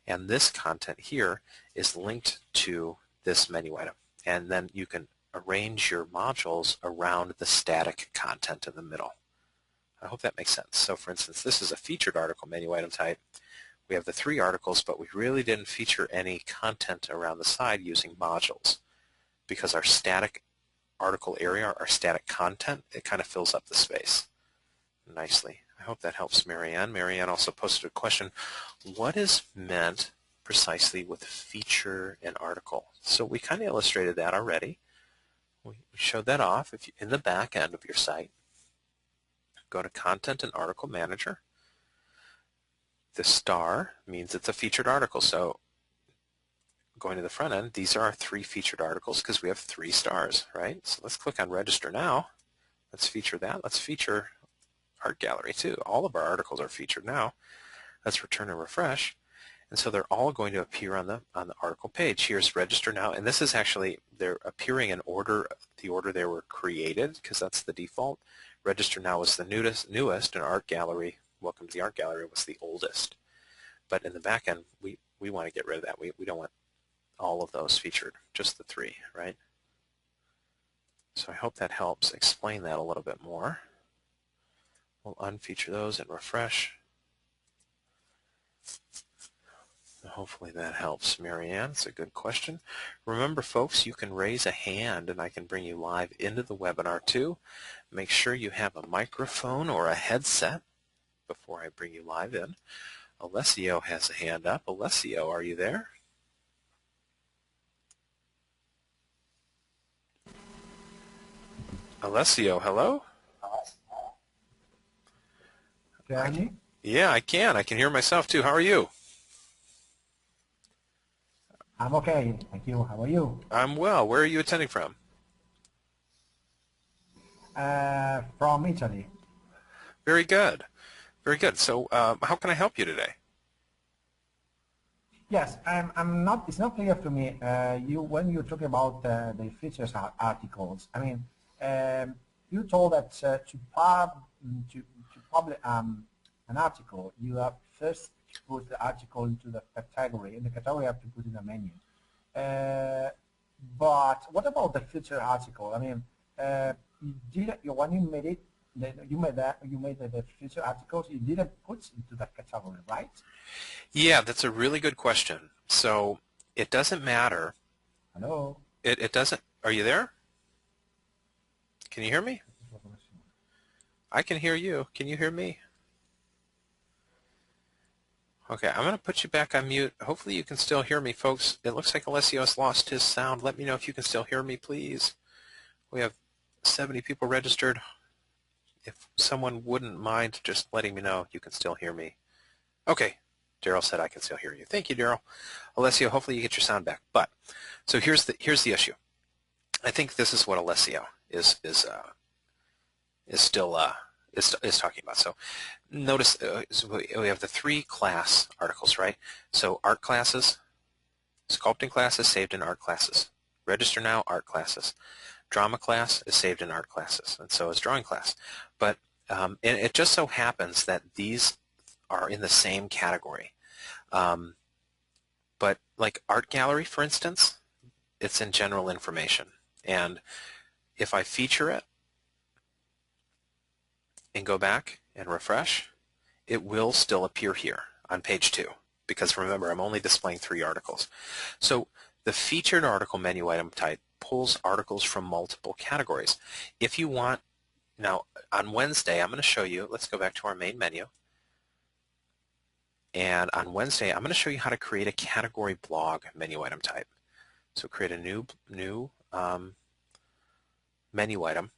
And this content here is linked to this menu item. And then you can arrange your modules around the static content in the middle. I hope that makes sense. So for instance, this is a featured article menu item type. We have the 3 articles, but we really didn't feature any content around the side using modules because our static article area, our static content, it kind of fills up the space nicely. I hope that helps Marianne. Marianne also posted a question. What is meant precisely with feature and article? So we kind of illustrated that already. We showed that off. If you, in the back end of your site, go to Content and Article Manager. The star means it's a featured article. So going to the front end, these are our 3 featured articles because we have 3 stars, right? So let's click on Register Now. Let's feature that. Let's feature Art Gallery too. All of our articles are featured now. Let's return and refresh. And so they're all going to appear on the article page. Here's Register Now, and this is actually, they're appearing in order, the order they were created, because that's the default. Register Now is the newest, and Art Gallery, Welcome to the Art Gallery, was the oldest. But in the back end, we want to get rid of that. We don't want all of those featured, just the 3, right? So I hope that helps explain that a little bit more. We'll unfeature those and refresh. Hopefully that helps, Marianne. It's a good question. Remember, folks, you can raise a hand and I can bring you live into the webinar too. Make sure you have a microphone or a headset before I bring you live in. Alessio has a hand up. Alessio, are you there? Alessio, hello? Can you? Yeah, I can. I can hear myself too. How are you? I'm okay, thank you. How are you? I'm well. Where are you attending from? From Italy. Very good. Very good. So how can I help you today? Yes, I'm not. It's not clear to me. When you talk about the features articles, I mean, you told that to publish an article, you have first to put the article into the category, and the category you have to put in a menu. But what about the feature article? I mean, when you made it, you made the feature articles, you didn't put into that category, right? Yeah, that's a really good question. So it doesn't matter. Hello? It doesn't. Are you there? Can you hear me? I can hear you. Can you hear me? Okay, I'm going to put you back on mute. Hopefully you can still hear me, folks. It looks like Alessio's lost his sound. Let me know if you can still hear me, please. We have 70 people registered. If someone wouldn't mind just letting me know you can still hear me. Okay, Daryl said I can still hear you. Thank you, Daryl. Alessio, hopefully you get your sound back. But so here's the issue. I think this is what Alessio is talking about. So notice we have the 3 class articles, right? So art classes, sculpting class is saved in art classes. Register now, art classes. Drama class is saved in art classes, and so is drawing class. But it just so happens that these are in the same category. But like art gallery, for instance, it's in general information. And if I feature it and go back and refresh, it will still appear here on page 2. Because remember, I'm only displaying 3 articles. So the featured article menu item type pulls articles from multiple categories. If you want, now on Wednesday, I'm going to show you, let's go back to our main menu. And on Wednesday, I'm going to show you how to create a category blog menu item type. So create a new menu item,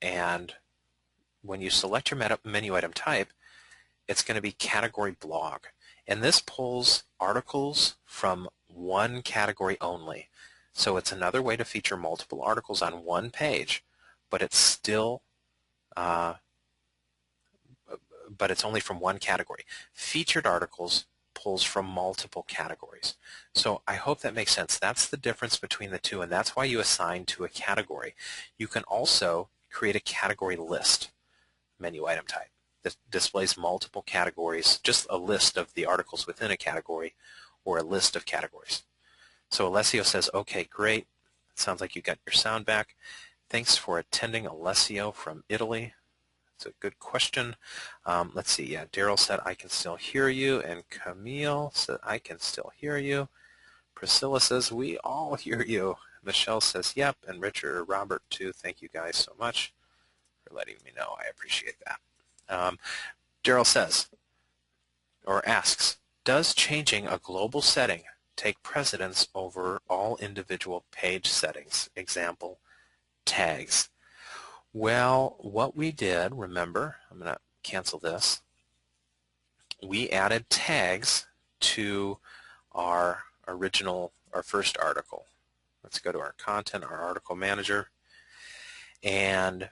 and when you select your menu item type, it's going to be category blog. And this pulls articles from one category only. So it's another way to feature multiple articles on one page, but it's still but it's only from one category. Featured articles pulls from multiple categories. So I hope that makes sense. That's the difference between the two, and that's why you assign to a category. You can also create a category list menu item type that displays multiple categories, just a list of the articles within a category or a list of categories. So Alessio says, okay, great. It sounds like you got your sound back. Thanks for attending, Alessio from Italy. It's a good question. Let's see. Yeah, Daryl said, I can still hear you. And Camille said, I can still hear you. Priscilla says, we all hear you. Michelle says, yep. And Richard or Robert, too. Thank you guys so much for letting me know. I appreciate that. Daryl says, or asks, does changing a global setting take precedence over all individual page settings? Example, tags. Well, what we did, remember, I'm going to cancel this. We added tags to our first article. Let's go to our content, our article manager. And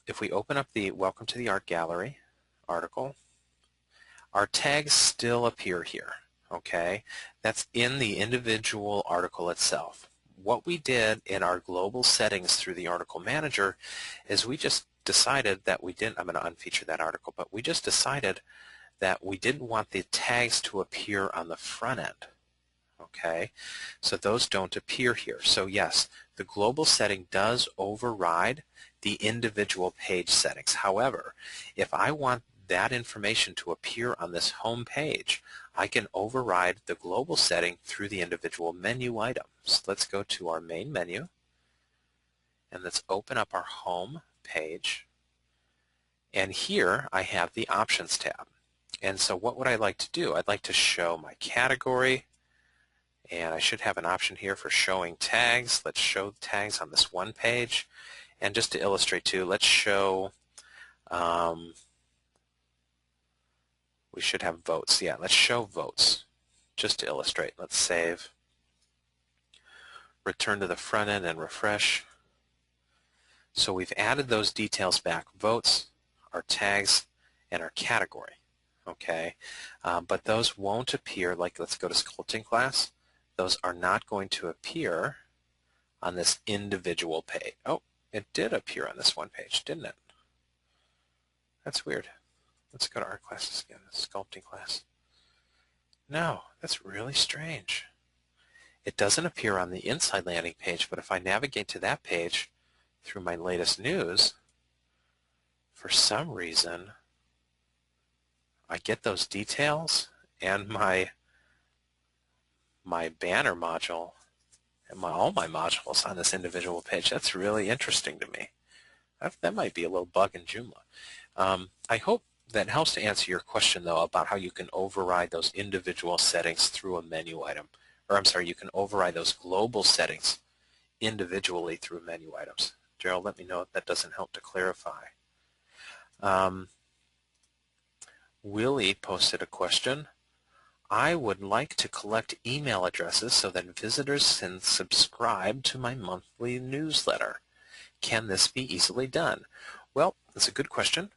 if we open up the Welcome to the Art Gallery article, our tags still appear here, okay? That's in the individual article itself. What we did in our global settings through the article manager is we just decided that we didn't, I'm going to unfeature that article, but we just decided that we didn't want the tags to appear on the front end, okay? So those don't appear here. So yes, the global setting does override the individual page settings. However, if I want that information to appear on this home page, I can override the global setting through the individual menu items. Let's go to our main menu, and let's open up our home page. And here I have the Options tab. And so what would I like to do? I'd like to show my category, and I should have an option here for showing tags. Let's show tags on this one page. And just to illustrate too, let's show, we should have votes. Yeah, let's show votes just to illustrate. Let's save, return to the front end and refresh. So we've added those details back, votes, our tags, and our category. Okay, but those won't appear, like let's go to sculpting class. Those are not going to appear on this individual page. Oh, it did appear on this one page, didn't it? That's weird. Let's go to art classes again, sculpting class. No, that's really strange. It doesn't appear on the inside landing page, but if I navigate to that page through my latest news, for some reason, I get those details and my banner module and all my modules on this individual page. That's really interesting to me. That might be a little bug in Joomla. I hope that helps to answer your question, though, about how you can override those individual settings through a menu item. Or I'm sorry, you can override those global settings individually through menu items. Gerald, let me know if that doesn't help to clarify. Willie posted a question. I would like to collect email addresses so that visitors can subscribe to my monthly newsletter. Can this be easily done? Well, that's a good question.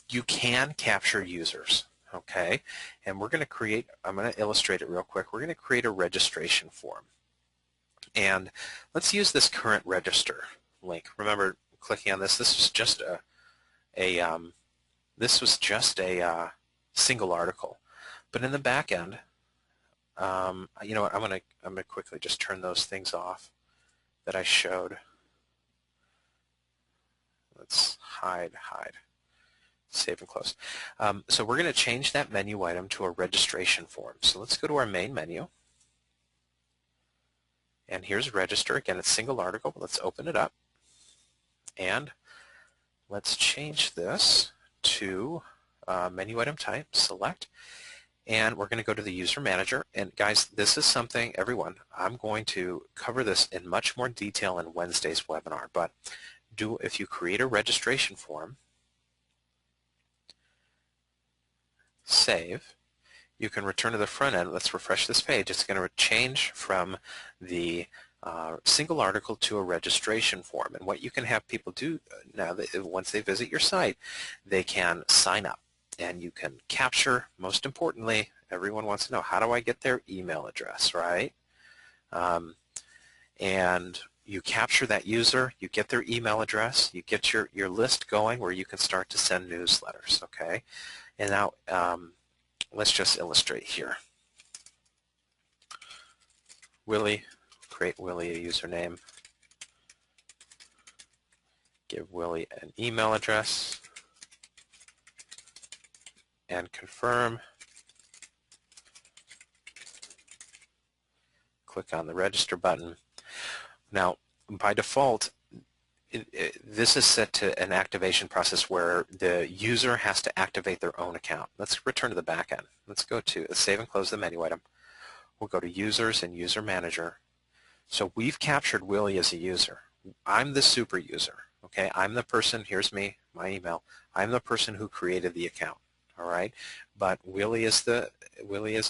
You can capture users, okay? And we're going to create, I'm going to illustrate it real quick. We're going to create a registration form. And let's use this current register link. Remember, clicking on this, this was just a single article. But in the back end, you know what, I'm gonna quickly just turn those things off that I showed. Let's hide, save and close. So we're going to change that menu item to a registration form. So let's go to our main menu. And here's register. Again, it's single article. Let's open it up. And let's change this to menu item type, select. And we're going to go to the user manager. And guys, this is something, everyone, I'm going to cover this in much more detail in Wednesday's webinar. But if you create a registration form, save, you can return to the front end. Let's refresh this page. It's going to change from the single article to a registration form. And what you can have people do now, that once they visit your site, they can sign up. And you can capture, most importantly, everyone wants to know, how do I get their email address, right? And you capture that user, you get their email address, you get your list going where you can start to send newsletters, okay? And now let's just illustrate here. Willie, create Willie a username, give Willie an email address, and confirm. Click on the register button. Now, by default, this is set to an activation process where the user has to activate their own account. Let's return to the back end. Let's go to save and close the menu item. We'll go to users and user manager. So we've captured Willie as a user. I'm the super user. Okay, I'm the person, here's me, my email. I'm the person who created the account. All right, but Willie is a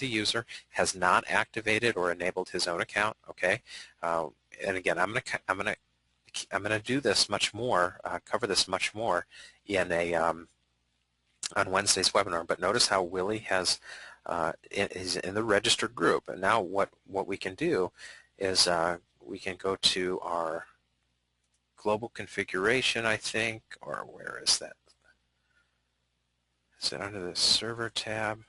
user, has not activated or enabled his own account. Okay, and again, I'm gonna do this much more, cover this much more in a on Wednesday's webinar. But notice how Willie has is in the registered group, and now what we can do is we can go to our global configuration, I think, or where is that? Is it under the server tab?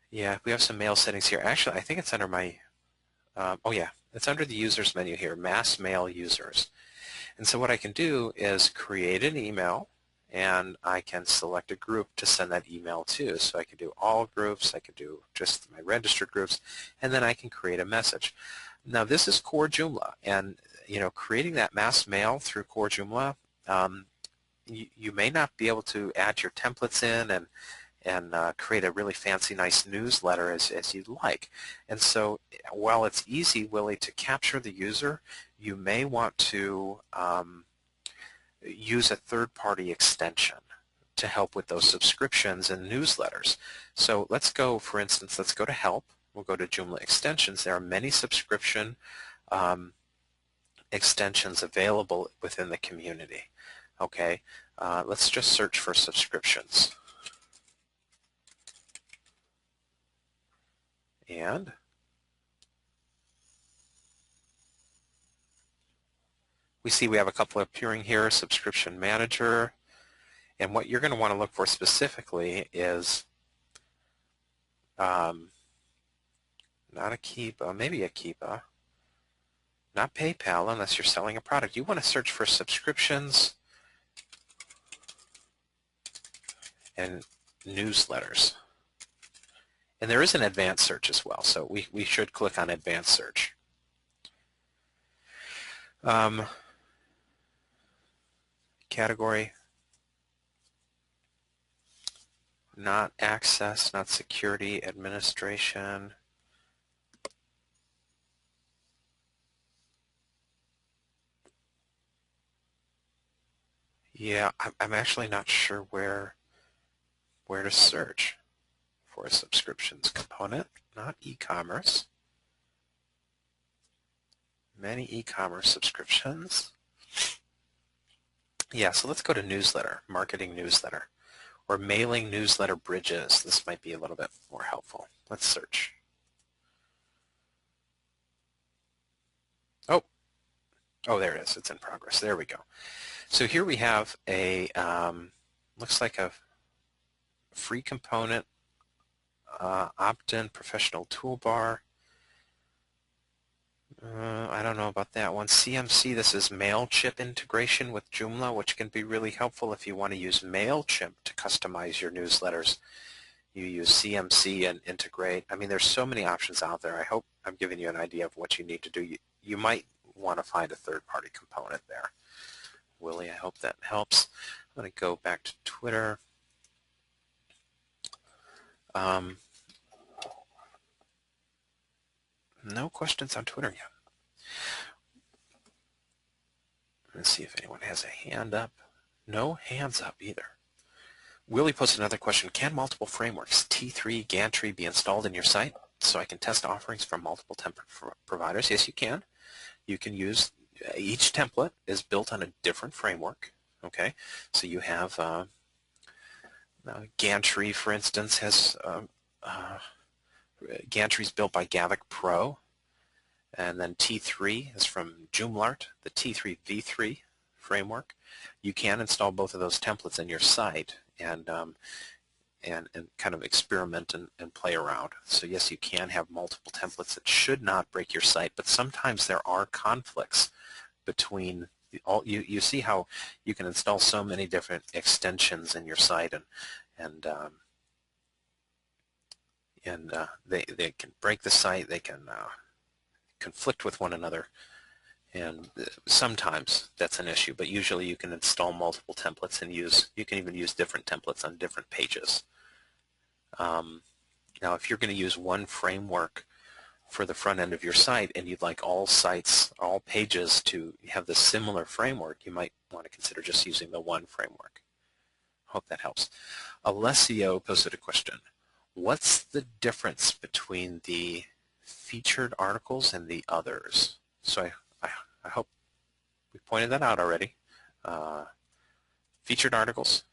Yeah, we have some mail settings here. Actually, I think it's under my, oh yeah, it's under the users menu here, mass mail users. And so what I can do is create an email, and I can select a group to send that email to. So I can do all groups, I can do just my registered groups, and then I can create a message. Now this is core Joomla, and creating that mass mail through core Joomla, you may not be able to add your templates in and create a really fancy, nice newsletter as you'd like. And so while it's easy, Willie, to capture the user, you may want to use a third-party extension to help with those subscriptions and newsletters. So let's go, for instance, let's go to Help. We'll go to Joomla Extensions. There are many subscription extensions available within the community. Okay, let's just search for subscriptions. And we see we have a couple appearing here, Subscription Manager. And what you're going to want to look for specifically is not a Kiba, maybe a Kiba, not PayPal unless you're selling a product. You want to search for subscriptions and newsletters. And there is an advanced search as well, so we should click on advanced search. Category, not access, not security, administration. Yeah, I'm actually not sure where to search for a subscriptions component, not e-commerce. Many e-commerce subscriptions. Yeah, so let's go to newsletter, marketing newsletter, or mailing newsletter bridges. This might be a little bit more helpful. Let's search. Oh, there it is. It's in progress. There we go. So here we have a, looks like a free component, opt-in professional toolbar. I don't know about that one. CMC, this is MailChimp integration with Joomla, which can be really helpful if you want to use MailChimp to customize your newsletters. You use CMC and integrate. I mean, there's so many options out there. I hope I'm giving you an idea of what you need to do. You might want to find a third-party component there. Willie, I hope that helps. I'm going to go back to Twitter. No questions on Twitter yet. Let's see if anyone has a hand up. No hands up either. Willie posted another question. Can multiple frameworks, T3, Gantry, be installed in your site so I can test offerings from multiple template providers? Yes, you can. You can use, each template is built on a different framework. Okay, so you have Gantry, for instance, has Gantry is built by Gavik Pro. And then T3 is from Joomla, the T3 V3 framework. You can install both of those templates in your site and kind of experiment and play around. So yes, you can have multiple templates that should not break your site, but sometimes there are conflicts between you see how you can install so many different extensions in your site and they can break the site, they can conflict with one another, and sometimes that's an issue, but usually you can install multiple templates and you can even use different templates on different pages. Now if you're going to use one framework for the front end of your site and you'd like all sites, all pages to have the similar framework, you might want to consider just using the one framework. Hope that helps. Alessio posted a question. What's the difference between the featured articles and the others? So I hope we pointed that out already. Featured articles,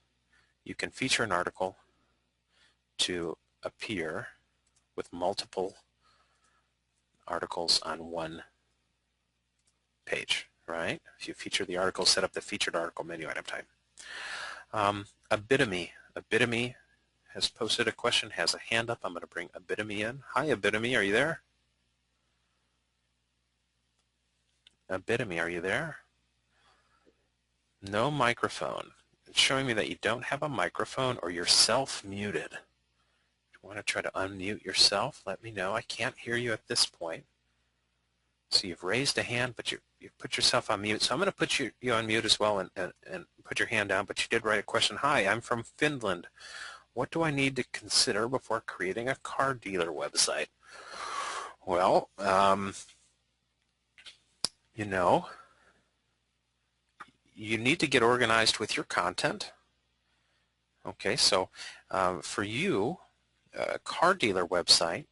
you can feature an article to appear with multiple articles on one page, right? If you feature the article, set up the featured article menu item type. Abitami has posted a question, has a hand up. I'm going to bring Abitami in. Hi, Abitami, are you there? Abitami, are you there? No microphone. It's showing me that you don't have a microphone or you're self-muted. If you want to try to unmute yourself, let me know. I can't hear you at this point. So you've raised a hand, but you've put yourself on mute. So I'm going to put you on mute as well and put your hand down. But you did write a question. Hi, I'm from Finland. What do I need to consider before creating a car dealer website? Well, you know, you need to get organized with your content. Okay, so for you, a car dealer website,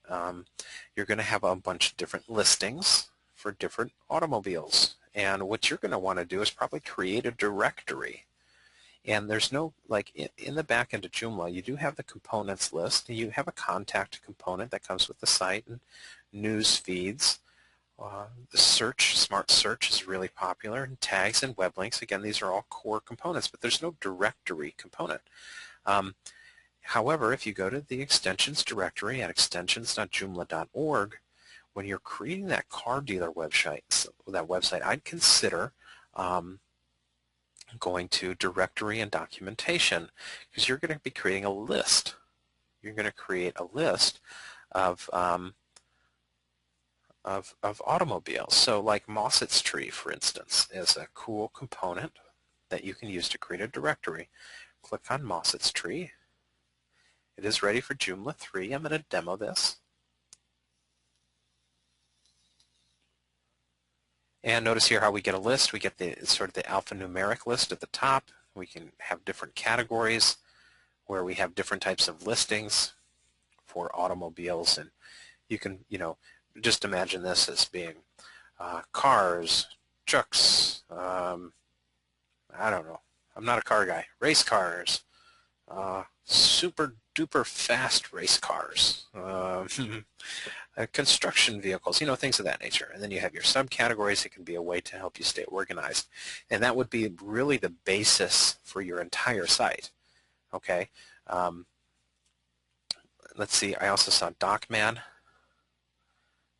you're going to have a bunch of different listings for different automobiles. And what you're going to want to do is probably create a directory. And there's no, like in the back end of Joomla, you do have the components list. You have a contact component that comes with the site and news feeds. The search, smart search is really popular, and tags and web links. Again, these are all core components, but there's no directory component. However, if you go to the extensions directory at extensions.joomla.org, when you're creating that car dealer website, I'd consider going to directory and documentation, because you're going to be creating a list. You're going to create a list of automobiles. So like Mossett's tree, for instance, is a cool component that you can use to create a directory. Click on Mossett's tree. It is ready for Joomla 3. I'm going to demo this. And notice here how we get a list. We get the sort of the alphanumeric list at the top. We can have different categories where we have different types of listings for automobiles. And you can, just imagine this as being cars, trucks, I don't know. I'm not a car guy. Race cars, super duper fast race cars, construction vehicles, things of that nature. And then you have your subcategories. It can be a way to help you stay organized. And that would be really the basis for your entire site. Okay. Let's see. I also saw DocMan.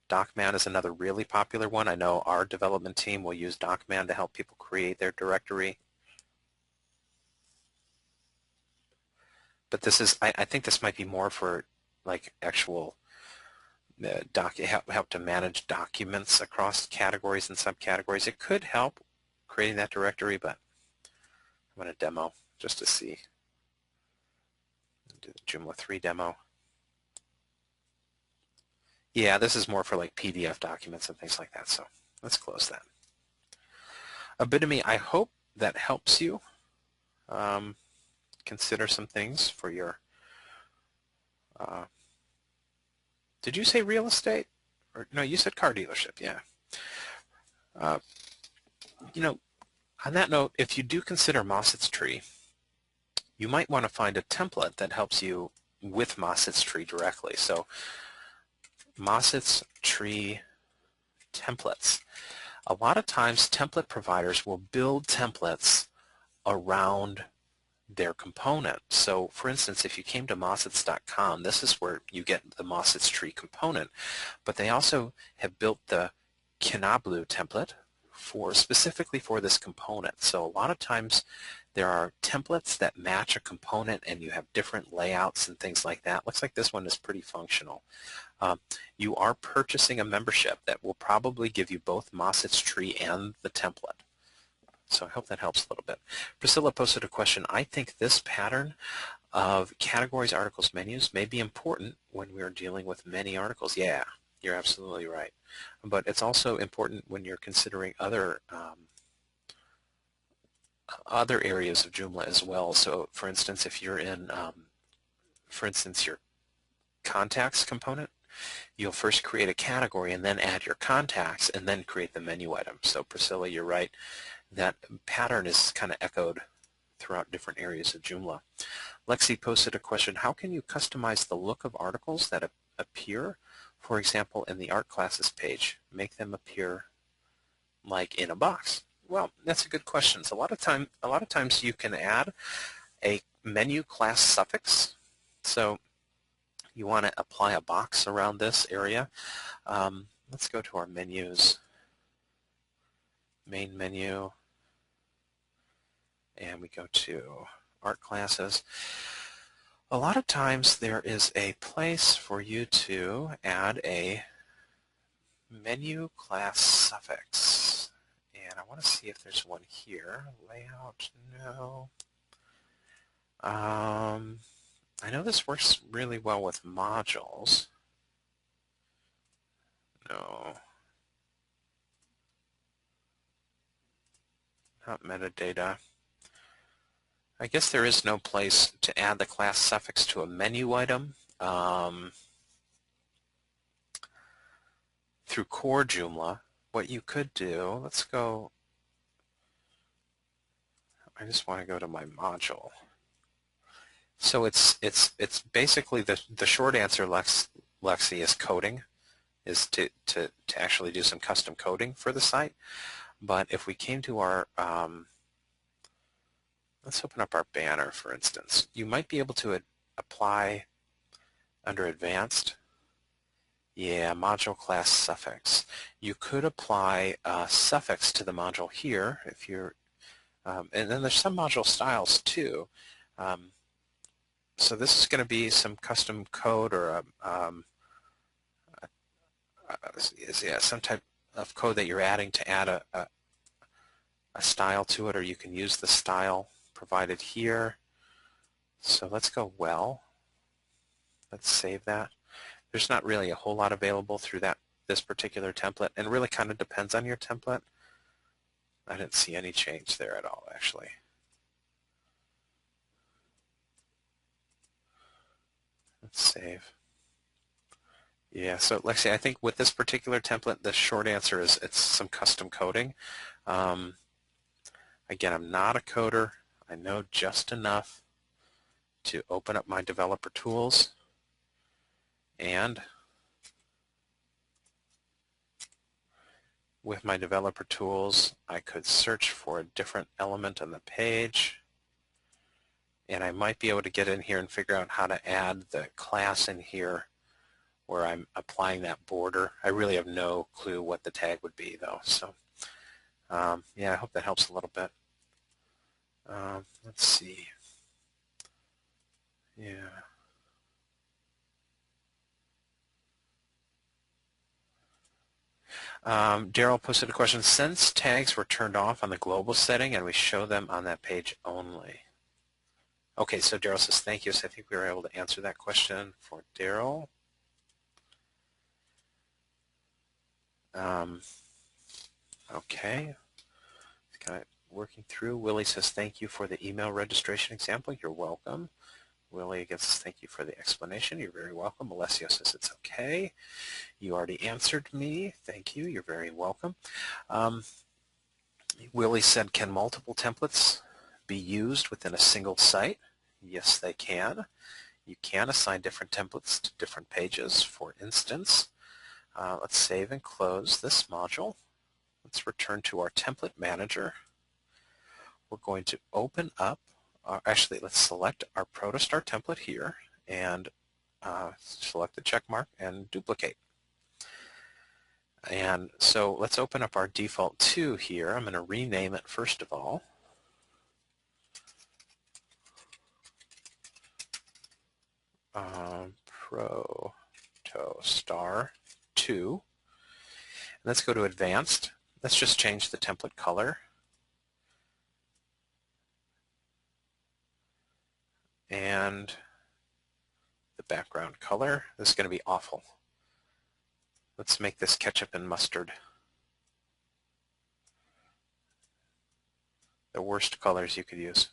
DocMan is another really popular one. I know our development team will use DocMan to help people create their directory. But this is, I think this might be more for like actual help to manage documents across categories and subcategories. It could help creating that directory, but I'm going to demo just to see. Do the Joomla 3 demo. Yeah, this is more for like PDF documents and things like that, so let's close that. A bit of me, I hope that helps you consider some things for your, did you say real estate? Or no, you said car dealership, yeah. On that note, if you do consider Mossett's tree, you might want to find a template that helps you with Mossett's tree directly. So Mossett's tree templates. A lot of times template providers will build templates around their component. So for instance, if you came to Mossetts.com, this is where you get the Mossett's tree component, but they also have built the Kinablu template specifically for this component. So a lot of times there are templates that match a component and you have different layouts and things like that. Looks like this one is pretty functional. You are purchasing a membership that will probably give you both Mossett's tree and the template. So I hope that helps a little bit. Priscilla posted a question. I think this pattern of categories, articles, menus may be important when we're dealing with many articles. Yeah, you're absolutely right. But it's also important when you're considering other areas of Joomla as well. So for instance, if you're in, for instance, your contacts component, you'll first create a category and then add your contacts and then create the menu item. So Priscilla, you're right. That pattern is kind of echoed throughout different areas of Joomla. Lexi posted a question, how can you customize the look of articles that appear, for example, in the art classes page? Make them appear like in a box. Well, that's a good question. So a lot of times you can add a menu class suffix. So you want to apply a box around this area. Let's go to our menus. Main menu. and we go to art classes, a lot of times there is a place for you to add a menu class suffix. And I want to see if there's one here. Layout, no. I know this works really well with modules. No. Not metadata. I guess there is no place to add the class suffix to a menu item. Through core Joomla, what you could do, let's go, I just want to go to my module. So it's basically the short answer, Lexi, is coding, is to actually do some custom coding for the site. But if we came to our, let's open up our banner, for instance. You might be able to apply under advanced, yeah, module class suffix. You could apply a suffix to the module here if you're, and then there's some module styles too. So this is going to be some custom code or some type of code that you're adding to add a style to it, or you can use the style provided here. So let's go well. Let's save that. There's not really a whole lot available through this particular template, and it really kind of depends on your template. I didn't see any change there at all, actually. Let's save. Yeah, so Lexi, I think with this particular template, the short answer is it's some custom coding. Again, I'm not a coder. I know just enough to open up my developer tools, and with my developer tools, I could search for a different element on the page, and I might be able to get in here and figure out how to add the class in here where I'm applying that border. I really have no clue what the tag would be, though. So, yeah, I hope that helps a little bit. Let's see. Yeah. Daryl posted a question. Since tags were turned off on the global setting and we show them on that page only. Okay, so Daryl says thank you. So I think we were able to answer that question for Daryl. Okay. Kind of working through. Willie says thank you for the email registration example. You're welcome. Willie again says thank you for the explanation. You're very welcome. Alessio says it's okay. You already answered me. Thank you. You're very welcome. Willie said, can multiple templates be used within a single site? Yes, they can. You can assign different templates to different pages. For instance, let's save and close this module. Let's return to our template manager. We're going to open up, actually let's select our Protostar template here and select the check mark and duplicate. And so let's open up our default 2 here. I'm going to rename it first of all. Protostar 2. Let's go to Advanced. Let's just change the template color. And the background color. This is going to be awful. Let's make this ketchup and mustard. The worst colors you could use.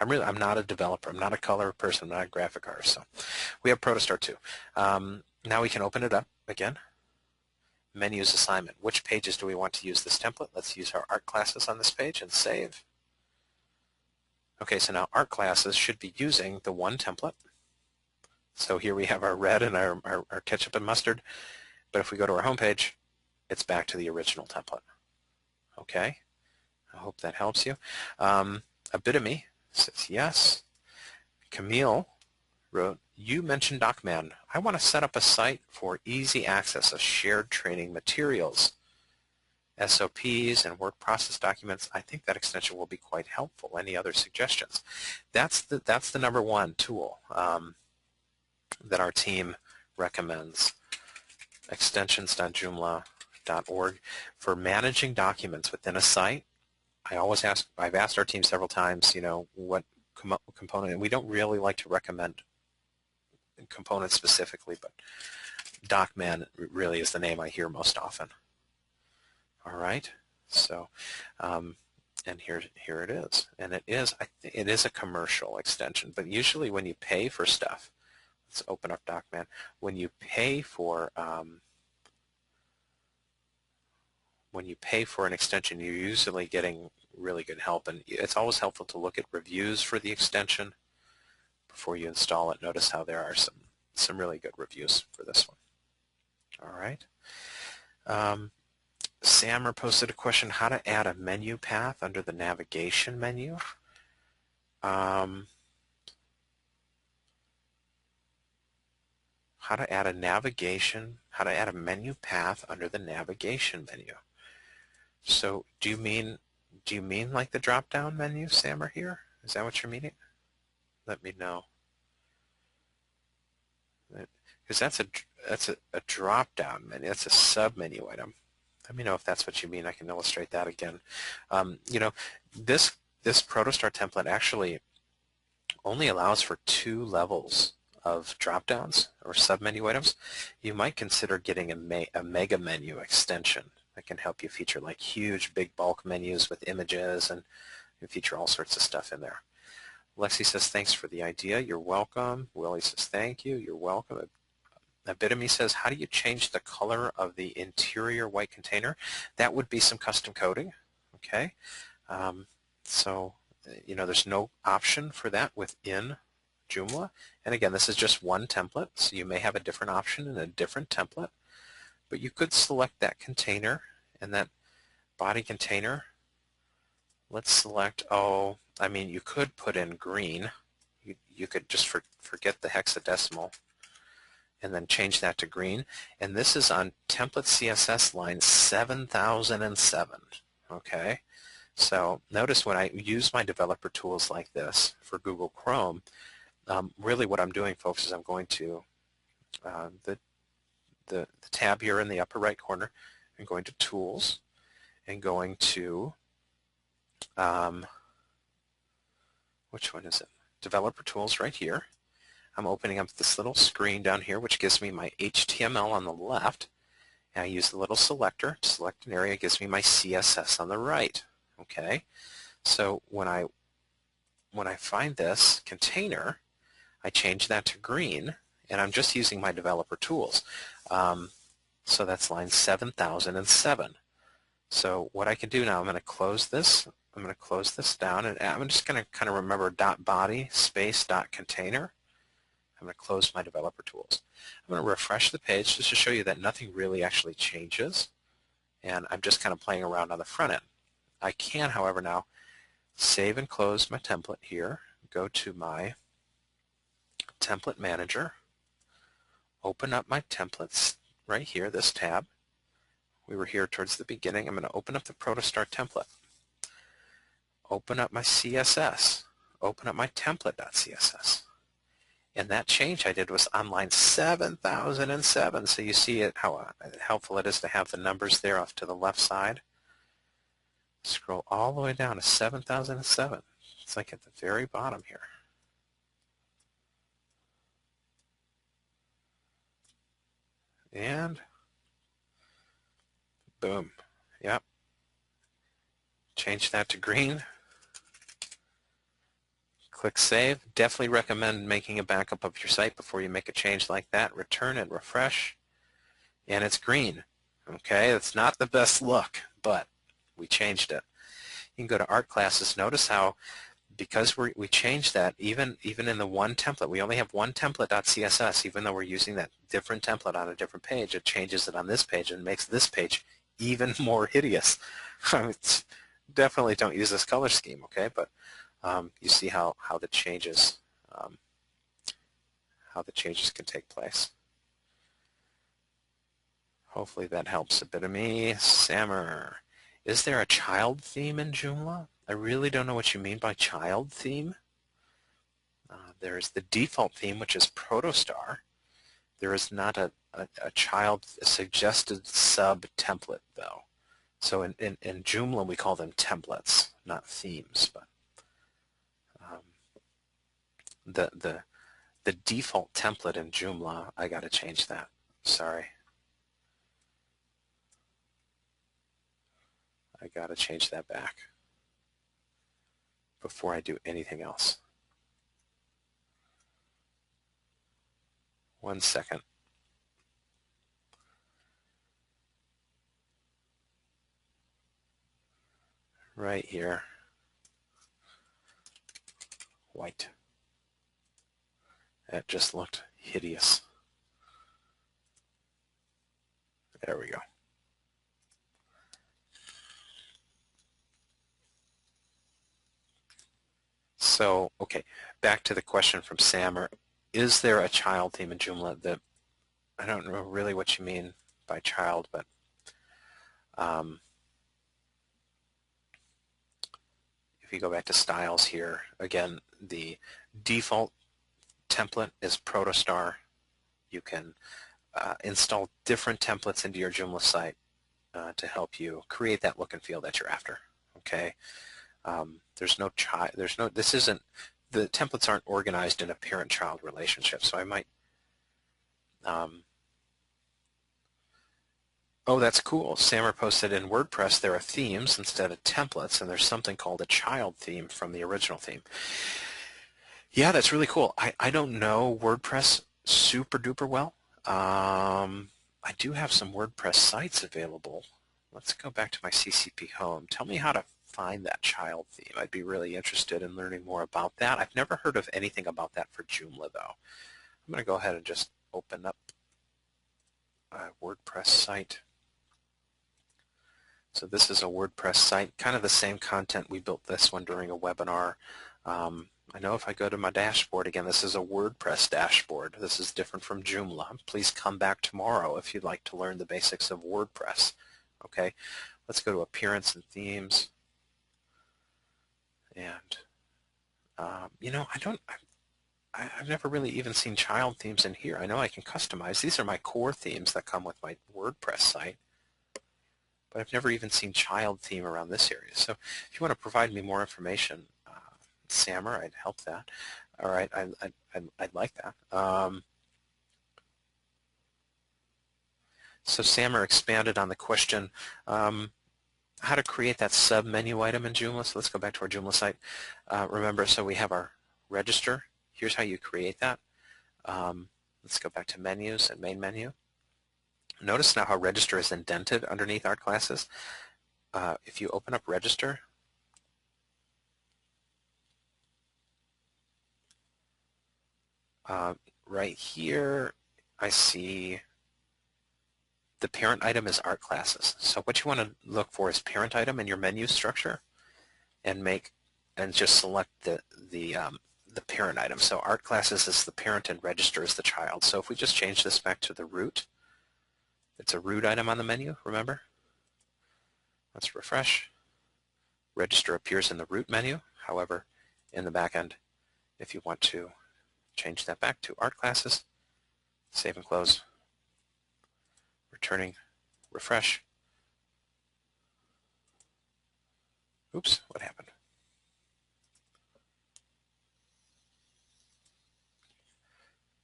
I'm not a developer. I'm not a color person. I'm not a graphic artist. So we have Protostar 2. Now we can open it up again. Menus assignment. Which pages do we want to use this template? Let's use our art classes on this page and save. Okay, so now art classes should be using the one template. So here we have our red and our ketchup and mustard. But if we go to our home page, it's back to the original template. Okay, I hope that helps you. A bit of me says yes. Camille wrote, you mentioned DocMan. I want to set up a site for easy access of shared training materials. SOPs and work process documents, I think that extension will be quite helpful. Any other suggestions? That's the #1 tool that our team recommends. Extensions.joomla.org for managing documents within a site. I've asked our team several times, what component, and we don't really like to recommend components specifically, but DocMan really is the name I hear most often. All right, so and here it is, and it is a commercial extension, but usually when you pay for stuff, let's open up DocMan. When you pay for an extension, you're usually getting really good help, and it's always helpful to look at reviews for the extension before you install it. Notice how there are some really good reviews for this one. All right. Sammer posted a question: how to add a menu path under the navigation menu. How to add a menu path under the navigation menu. So do you mean like the drop-down menu, Sammer, here? Is that what you're meaning? Let me know. Because that's a drop-down menu. That's a sub-menu item. Let me know if that's what you mean. I can illustrate that again. This Protostar template actually only allows for 2 levels of drop-downs or sub-menu items. You might consider getting a mega menu extension that can help you feature like huge, big bulk menus with images, and you feature all sorts of stuff in there. Lexi says, thanks for the idea. You're welcome. Willie says, thank you. You're welcome. A bit of me says, how do you change the color of the interior white container? That would be some custom coding. Okay. So, there's no option for that within Joomla. And again, this is just one template, so you may have a different option in a different template. But you could select that container and that body container. Let's select, you could put in green. You could just forget the hexadecimal and then change that to green. And this is on template CSS line 7007. Okay? So notice when I use my developer tools like this for Google Chrome, really what I'm doing, folks, is I'm going to the tab here in the upper right corner, and going to Tools, and going to, which one is it? Developer Tools right here. I'm opening up this little screen down here, which gives me my HTML on the left, and I use the little selector to select an area. It gives me my CSS on the right. Okay, so when I find this container, I change that to green, and I'm just using my developer tools. So that's line 7007. So what I can do now, I'm going to close this. I'm going to close this down, and I'm just going to kind of remember .body space .container. I'm going to close my developer tools. I'm going to refresh the page just to show you that nothing really actually changes, and I'm just kind of playing around on the front end. I can, however, now save and close my template here, go to my template manager, open up my templates right here, this tab. We were here towards the beginning. I'm going to open up the Protostar template, open up my CSS, open up my template.css. And that change I did was on line 7007. So you see how helpful it is to have the numbers there off to the left side. Scroll all the way down to 7007. It's like at the very bottom here. And boom. Yep. Change that to green. Click Save. Definitely recommend making a backup of your site before you make a change like that. Return and refresh. And it's green. Okay, it's not the best look, but we changed it. You can go to Art Classes. Notice how, because we changed that, even in the one template, we only have one template.css, even though we're using that different template on a different page, it changes it on this page and makes this page even more hideous. Definitely don't use this color scheme, okay? But you see how the changes can take place. Hopefully that helps a bit of me. Sammer. Is there a child theme in Joomla? I really don't know what you mean by child theme. There's the default theme, which is Protostar. There is not a suggested sub-template, though. So in Joomla, we call them templates, not themes. But the default template in Joomla, I got to change that. Sorry. I got to change that back before I do anything else. 1 second. Right here. White. That just looked hideous. There we go. So, okay, back to the question from Sam. Is there a child theme in Joomla? I don't know really what you mean by child, but if you go back to styles here, again, the default template is Protostar. You can install different templates into your Joomla site to help you create that look and feel that you're after. Okay, there's no child. This isn't. The templates aren't organized in a parent-child relationship. So I might. Oh, that's cool. Sammer posted in WordPress there are themes instead of templates, and there's something called a child theme from the original theme. Yeah, that's really cool. I don't know WordPress super duper well. I do have some WordPress sites available. Let's go back to my CCP home. Tell me how to find that child theme. I'd be really interested in learning more about that. I've never heard of anything about that for Joomla, though. I'm going to go ahead and just open up a WordPress site. So this is a WordPress site, kind of the same content. We built this one during a webinar. I know if I go to my dashboard, again, this is a WordPress dashboard. This is different from Joomla. Please come back tomorrow if you'd like to learn the basics of WordPress. Okay, let's go to Appearance and Themes. And, you know, I've never really even seen child themes in here. I know I can customize. These are my core themes that come with my WordPress site. But I've never even seen child theme around this area. So if you want to provide me more information, Sammer, I'd help that. All right, I'd like that. So Sammer expanded on the question, how to create that sub-menu item in Joomla. So let's go back to our Joomla site. Remember, so we have our register. Here's how you create that. Let's go back to menus and main menu. Notice now how register is indented underneath art classes. If you open up register, right here I see the parent item is art classes. So what you want to look for is parent item in your menu structure and just select the parent item. So art classes is the parent and register is the child. So if we just change this back to the root, it's a root item on the menu, remember? Let's refresh. Register appears in the root menu. However, in the back end, if you want to change that back to art classes, save and close, returning, refresh. Oops, what happened?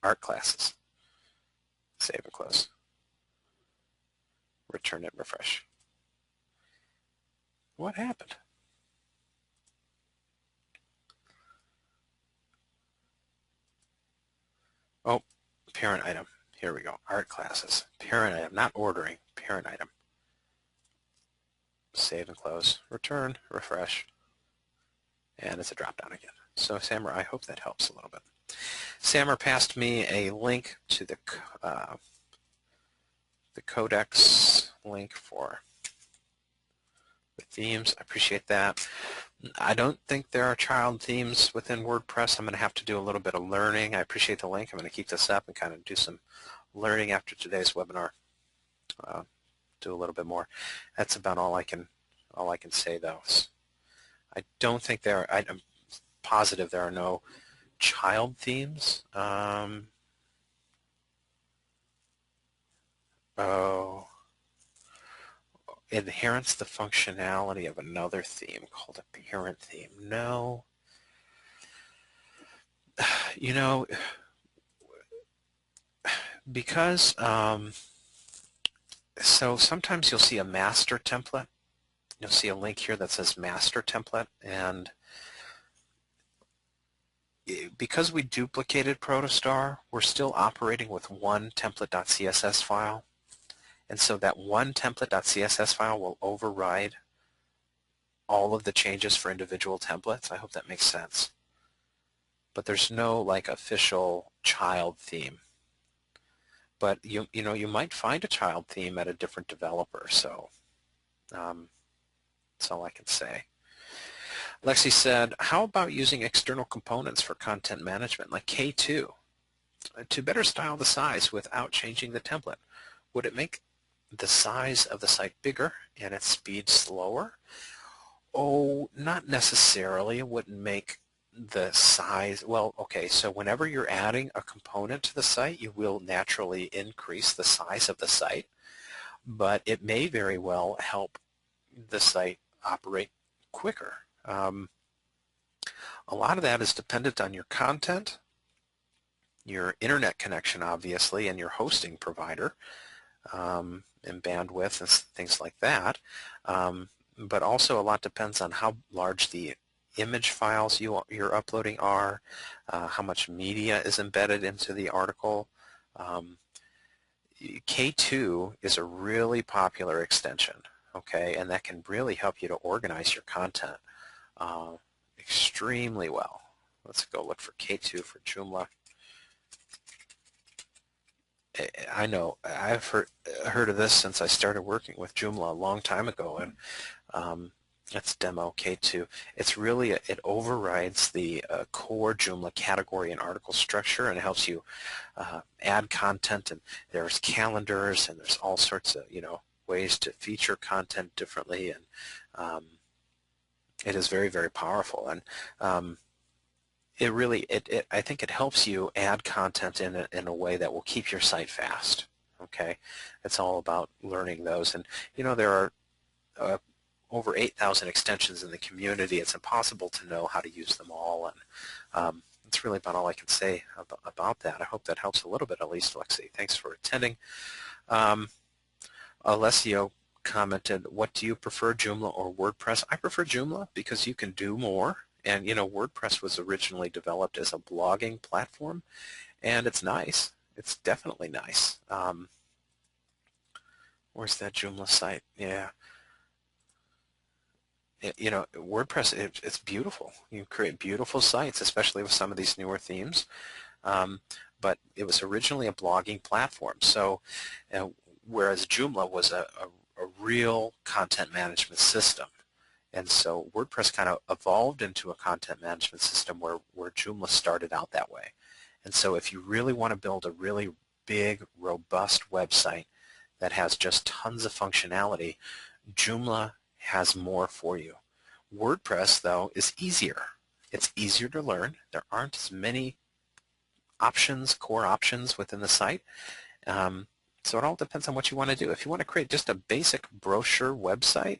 Art classes, save and close, return it, refresh. What happened? Oh, parent item. Here we go. Art classes. Parent item. Not ordering. Parent item. Save and close. Return. Refresh. And it's a drop down again. So Sammer, I hope that helps a little bit. Sammer passed me a link to the codex link for the themes. I appreciate that. I don't think there are child themes within WordPress. I'm going to have to do a little bit of learning. I appreciate the link. I'm going to keep this up and kind of do some learning after today's webinar. Do a little bit more. That's about all I can all I can say, though. I don't think there are, I'm positive there are no child themes. Oh, inherits the functionality of another theme called a parent theme. No. You know, because, so sometimes you'll see a master template. You'll see a link here that says master template, and because we duplicated Protostar, we're still operating with one template.css file. And so that one template.css file will override all of the changes for individual templates. I hope that makes sense. But there's no like official child theme. But you know you might find a child theme at a different developer. So that's all I can say. Lexi said, how about using external components for content management like K2 to better style the size without changing the template? Would it make the size of the site bigger and its speed slower? Oh, not necessarily. It wouldn't make the size, well, okay, so whenever you're adding a component to the site, you will naturally increase the size of the site, but it may very well help the site operate quicker. A lot of that is dependent on your content, your internet connection, obviously, and your hosting provider, and bandwidth and things like that. But also a lot depends on how large the image files you're uploading are, how much media is embedded into the article. K2 is a really popular extension, okay, and that can really help you to organize your content extremely well. Let's go look for K2 for Joomla. I know I've heard of this since I started working with Joomla a long time ago, and that's demo K2. It's really, it overrides the core Joomla category and article structure, and it helps you add content, and there's calendars, and there's all sorts of ways to feature content differently, and it is very, very powerful. And it really, I think it helps you add content in a way that will keep your site fast. Okay, it's all about learning those, and there are over 8,000 extensions in the community. It's impossible to know how to use them all, and that's really about all I can say about that. I hope that helps a little bit, at least, Lexi. Thanks for attending. Alessio commented, what do you prefer, Joomla or WordPress? I prefer Joomla because you can do more. And, WordPress was originally developed as a blogging platform, and it's nice. It's definitely nice. Where's that Joomla site? Yeah. WordPress, it's beautiful. You create beautiful sites, especially with some of these newer themes. But it was originally a blogging platform. So whereas Joomla was a real content management system. And so WordPress kind of evolved into a content management system where Joomla started out that way. And so if you really want to build a really big, robust website that has just tons of functionality, Joomla has more for you. WordPress, though, is easier. It's easier to learn. There aren't as many options, core options within the site. So it all depends on what you want to do. If you want to create just a basic brochure website,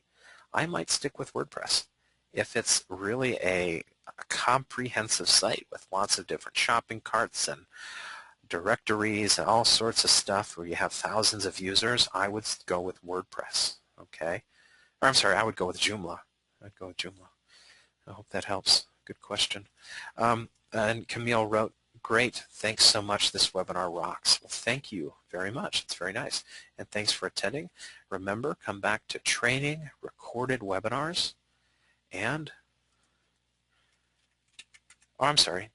I might stick with WordPress. If it's really a comprehensive site with lots of different shopping carts and directories and all sorts of stuff where you have thousands of users, I would go with WordPress. Okay? Or I'm sorry, I would go with Joomla. I'd go with Joomla. I hope that helps. Good question. And Camille wrote, great, thanks so much. This webinar rocks. Well, thank you very much. It's very nice. And thanks for attending. Remember, come back to training, recorded webinars, and,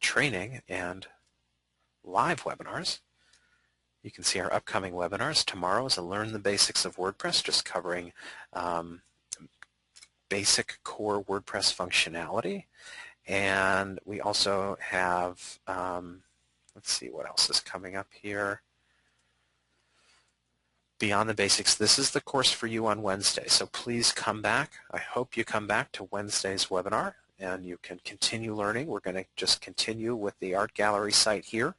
training and live webinars. You can see our upcoming webinars. Tomorrow is a Learn the Basics of WordPress, just covering basic core WordPress functionality. And we also have, let's see what else is coming up here. Beyond the Basics, this is the course for you on Wednesday. So please come back. I hope you come back to Wednesday's webinar and you can continue learning. We're going to just continue with the art gallery site here.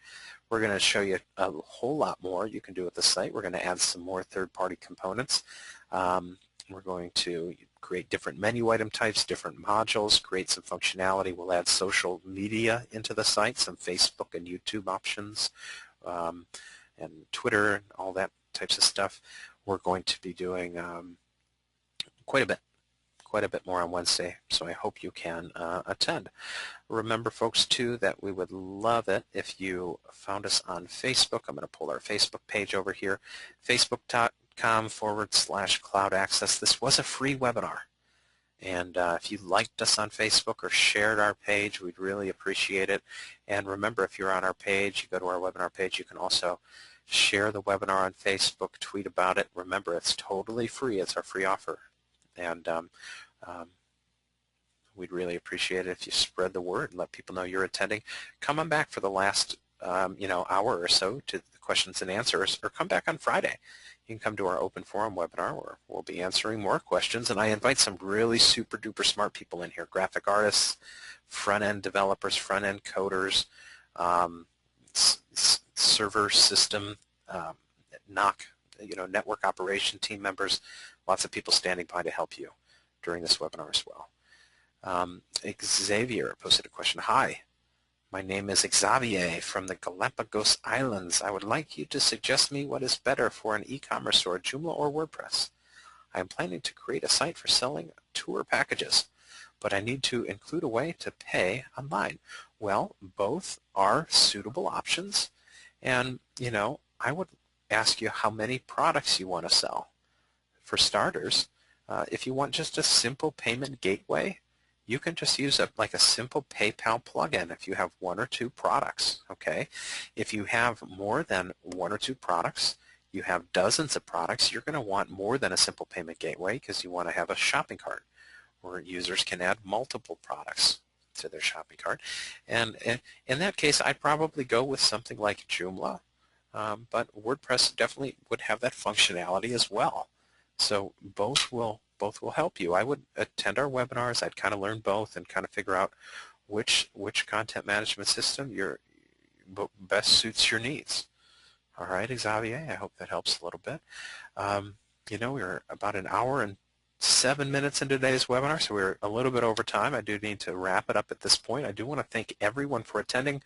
We're going to show you a whole lot more you can do with the site. We're going to add some more third-party components. We're going to create different menu item types, different modules, create some functionality. We'll add social media into the site, some Facebook and YouTube options, and Twitter and all that types of stuff. We're going to be doing quite a bit more on Wednesday, so I hope you can attend. Remember, folks, too, that we would love it if you found us on Facebook. I'm going to pull our Facebook page over here, facebook.com/CloudAccess. This was a free webinar, and if you liked us on Facebook or shared our page, we'd really appreciate it. And remember, if you're on our page, you go to our webinar page, you can also share the webinar on Facebook, tweet about it. Remember, it's totally free. It's our free offer. And we'd really appreciate it if you spread the word and let people know you're attending. Come on back for the last hour or so to the questions and answers, or come back on Friday. You can come to our open forum webinar where we'll be answering more questions, and I invite some really super duper smart people in here, graphic artists, front-end developers, front-end coders, server system, NOC, network operation team members, lots of people standing by to help you during this webinar as well. Xavier posted a question. Hi, my name is Xavier from the Galapagos Islands. I would like you to suggest me what is better for an e-commerce store, Joomla or WordPress. I am planning to create a site for selling tour packages, but I need to include a way to pay online. Well, both are suitable options, and I would ask you how many products you want to sell. For starters, if you want just a simple payment gateway, you can just use like a simple PayPal plugin if you have one or two products, okay? If you have more than one or two products, you have dozens of products, you're going to want more than a simple payment gateway because you want to have a shopping cart where users can add multiple products to their shopping cart. And in that case, I'd probably go with something like Joomla, but WordPress definitely would have that functionality as well. So both will help you. I would attend our webinars. I'd kind of learn both and kind of figure out which content management system best suits your needs. All right, Xavier, I hope that helps a little bit. We're about an hour and 7 minutes into today's webinar, so we're a little bit over time. I do need to wrap it up at this point. I do want to thank everyone for attending.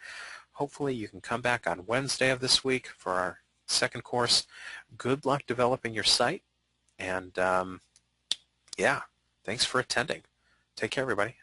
Hopefully you can come back on Wednesday of this week for our second course. Good luck developing your site. And yeah, thanks for attending. Take care, everybody.